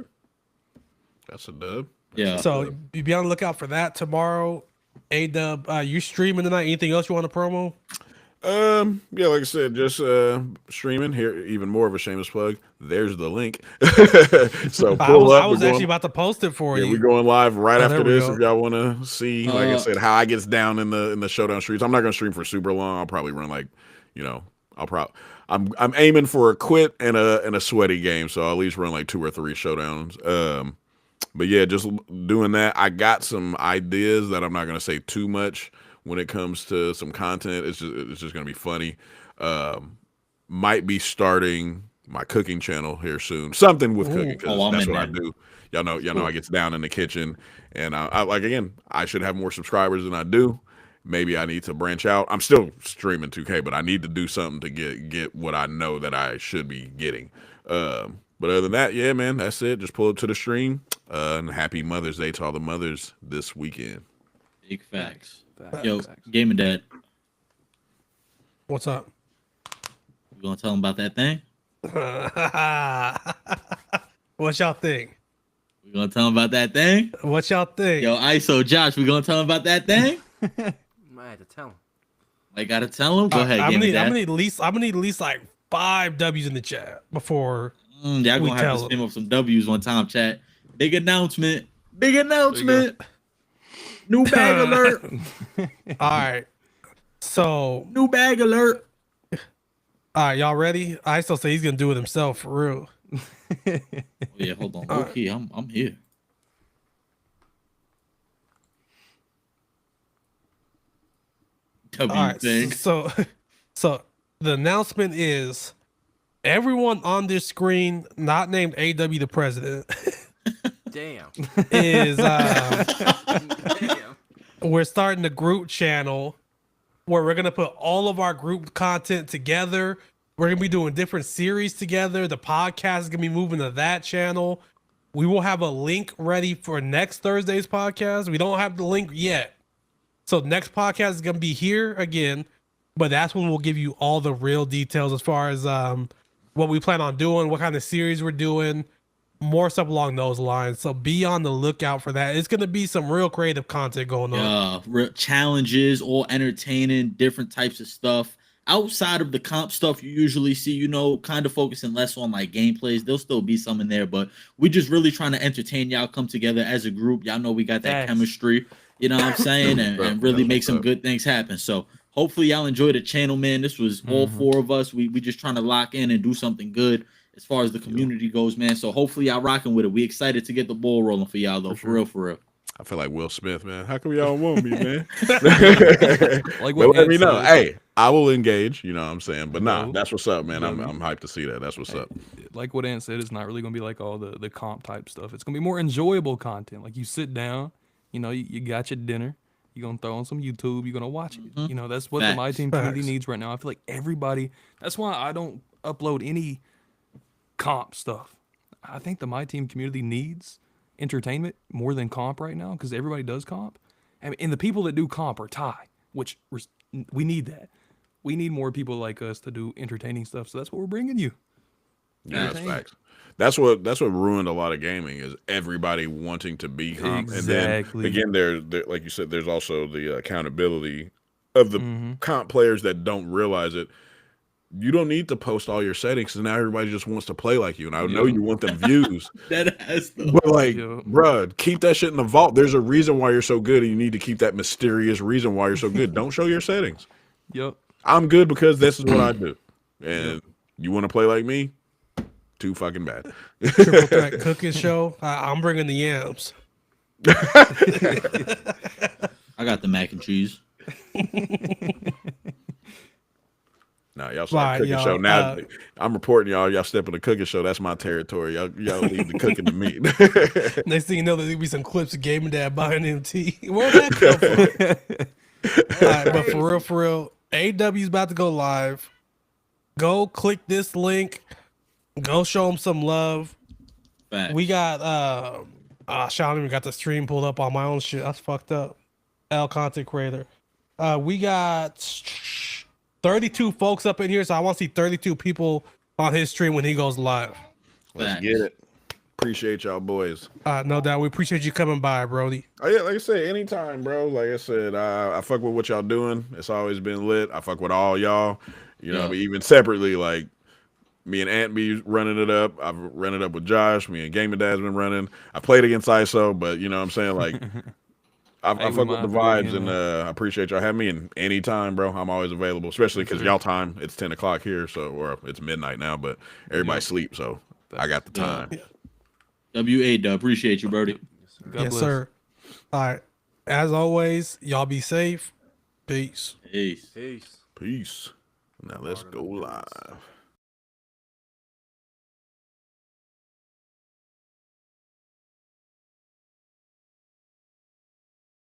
That's a dub. Yeah. So you be on the lookout for that tomorrow. A-Dub, you streaming tonight? Anything else you want to promo? Yeah, like I said, just streaming here. Even more of a shameless plug. There's the link. So pull up. I was actually about to post it for you. We're going live right after this. If y'all want to see, like I said, how I gets down in the showdown streets. I'm not gonna stream for super long. I'll probably run I'm aiming for a quit and a sweaty game. So I'll at least run like 2 or 3 showdowns. But yeah, just doing that. I got some ideas that I'm not gonna say too much when it comes to some content. It's just gonna be funny. Might be starting my cooking channel here soon. Something with cooking because I'm that's in what I that. do. Y'all know I get down in the kitchen, and I like again. I should have more subscribers than I do. Maybe I need to branch out. I'm still streaming 2K, but I need to do something to get what I know that I should be getting. But other than that, yeah, man, that's it. Just pull up to the stream. And happy Mother's Day to all the mothers this weekend. Big facts. Facts. Yo, Gaming Dad, What's up? you gonna tell him about that thing? What y'all think? We gonna tell him about that thing? What y'all think? Yo, ISO Josh, we gonna tell him about that thing? Might have to tell him. I gotta tell him. Go ahead, I'm Gaming gonna Dad. need at least like 5 W's in the chat before Y'all we gonna have tell to him. spin up some W's one time, chat. Big announcement. Big announcement. New bag alert. All right. So, New bag alert. all right, y'all ready? I still say he's gonna do it himself for real. Oh, yeah, hold on. Low key, I'm here. W All right. thing. So the announcement is everyone on this screen, not named AW the president, Damn. is Damn. we're starting a group channel where we're gonna put all of our group content together. We're gonna be doing different series together. The podcast is gonna be moving to that channel. We will have a link ready for next Thursday's podcast. We don't have the link yet. So next podcast is gonna be here again, but that's when we'll give you all the real details as far as what we plan on doing, what kind of series we're doing, more stuff along those lines. So be on the lookout for that. It's gonna be some real creative content going on. Challenges, all entertaining, different types of stuff. Outside of the comp stuff you usually see, you know, kind of focusing less on like gameplays. There'll still be some in there, but we just really trying to entertain y'all, come together as a group. Y'all know we got that chemistry, you know what I'm saying, and really make some good things happen. So hopefully y'all enjoy the channel, man. This was all 4 of us. We just trying to lock in and do something good as far as the community goes, man. So hopefully y'all rocking with it. We excited to get the ball rolling for y'all though, for real. I feel like Will Smith, man. How come y'all want me, man? Like Well, what let me Ant know. said. Hey, I will engage. You know what I'm saying? But nah, No. that's what's up, man. No. I'm hyped to see that. That's what's up. Like what Ant said, it's not really gonna be like all the comp type stuff. It's gonna be more enjoyable content. Like you sit down, you know, you got your dinner, you're gonna throw on some YouTube, you're gonna watch it. You know, that's what the Facts. MyTEAM community Facts. needs right now. I feel like everybody. That's why I don't upload any comp stuff. I think the MyTEAM community needs entertainment more than comp right now because everybody does comp. I mean, and the people that do comp are Thai, which we need that. We need more people like us to do entertaining stuff. So that's what we're bringing you. Yeah, that's Entertainment. facts. That's what ruined a lot of gaming is everybody wanting to be comp. Exactly. And then there, like you said, there's also the accountability of the comp players that don't realize it. You don't need to post all your settings, and now everybody just wants to play like you. And I know you want them views, That has to. but like, Yeah. bruh, keep that shit in the vault. There's a reason why you're so good, and you need to keep that mysterious reason why you're so good. Don't show your settings. Yep. I'm good because this is what I do. And you want to play like me? Too fucking bad. Triple threat cooking show. I'm bringing the yams. I got the mac and cheese. Nah, y'all start Right, cooking y'all, show. Now I'm reporting y'all step in the cooking show. That's my territory. Y'all leave the cooking to me. Next thing you know, there'll be some clips of Gaming Dad buying MT. Where'd that come from? All right, but for real, AW's about to go live. Go click this link. Go show them some love. Facts. We got shit, I don't even got the stream pulled up on my own shit. That's fucked up. L content creator. We got 32 folks up in here, so I want to see 32 people on his stream when he goes live. Let's Facts. get it. Appreciate y'all boys. No doubt. We appreciate you coming by, Brody. Oh yeah, like I said, anytime, bro. Like I said, I fuck with what y'all doing. It's always been lit. I fuck with all y'all. You know, Yeah. I mean, even separately, like me and Ant be running it up. I've run it up with Josh. Me and Gaming Dad's been running. I played against ISO, but you know what I'm saying? Like I Hey, we fuck with the might vibes, be, and I appreciate y'all having me. And anytime, bro, I'm always available. Especially because y'all time, it's 10 o'clock here, so or it's midnight now, but everybody sleep, so I got the time. WA, appreciate you, Brody. God Yes, bless. sir. All right. As always, y'all be safe. Peace. Peace. Peace. Peace. Now let's go live.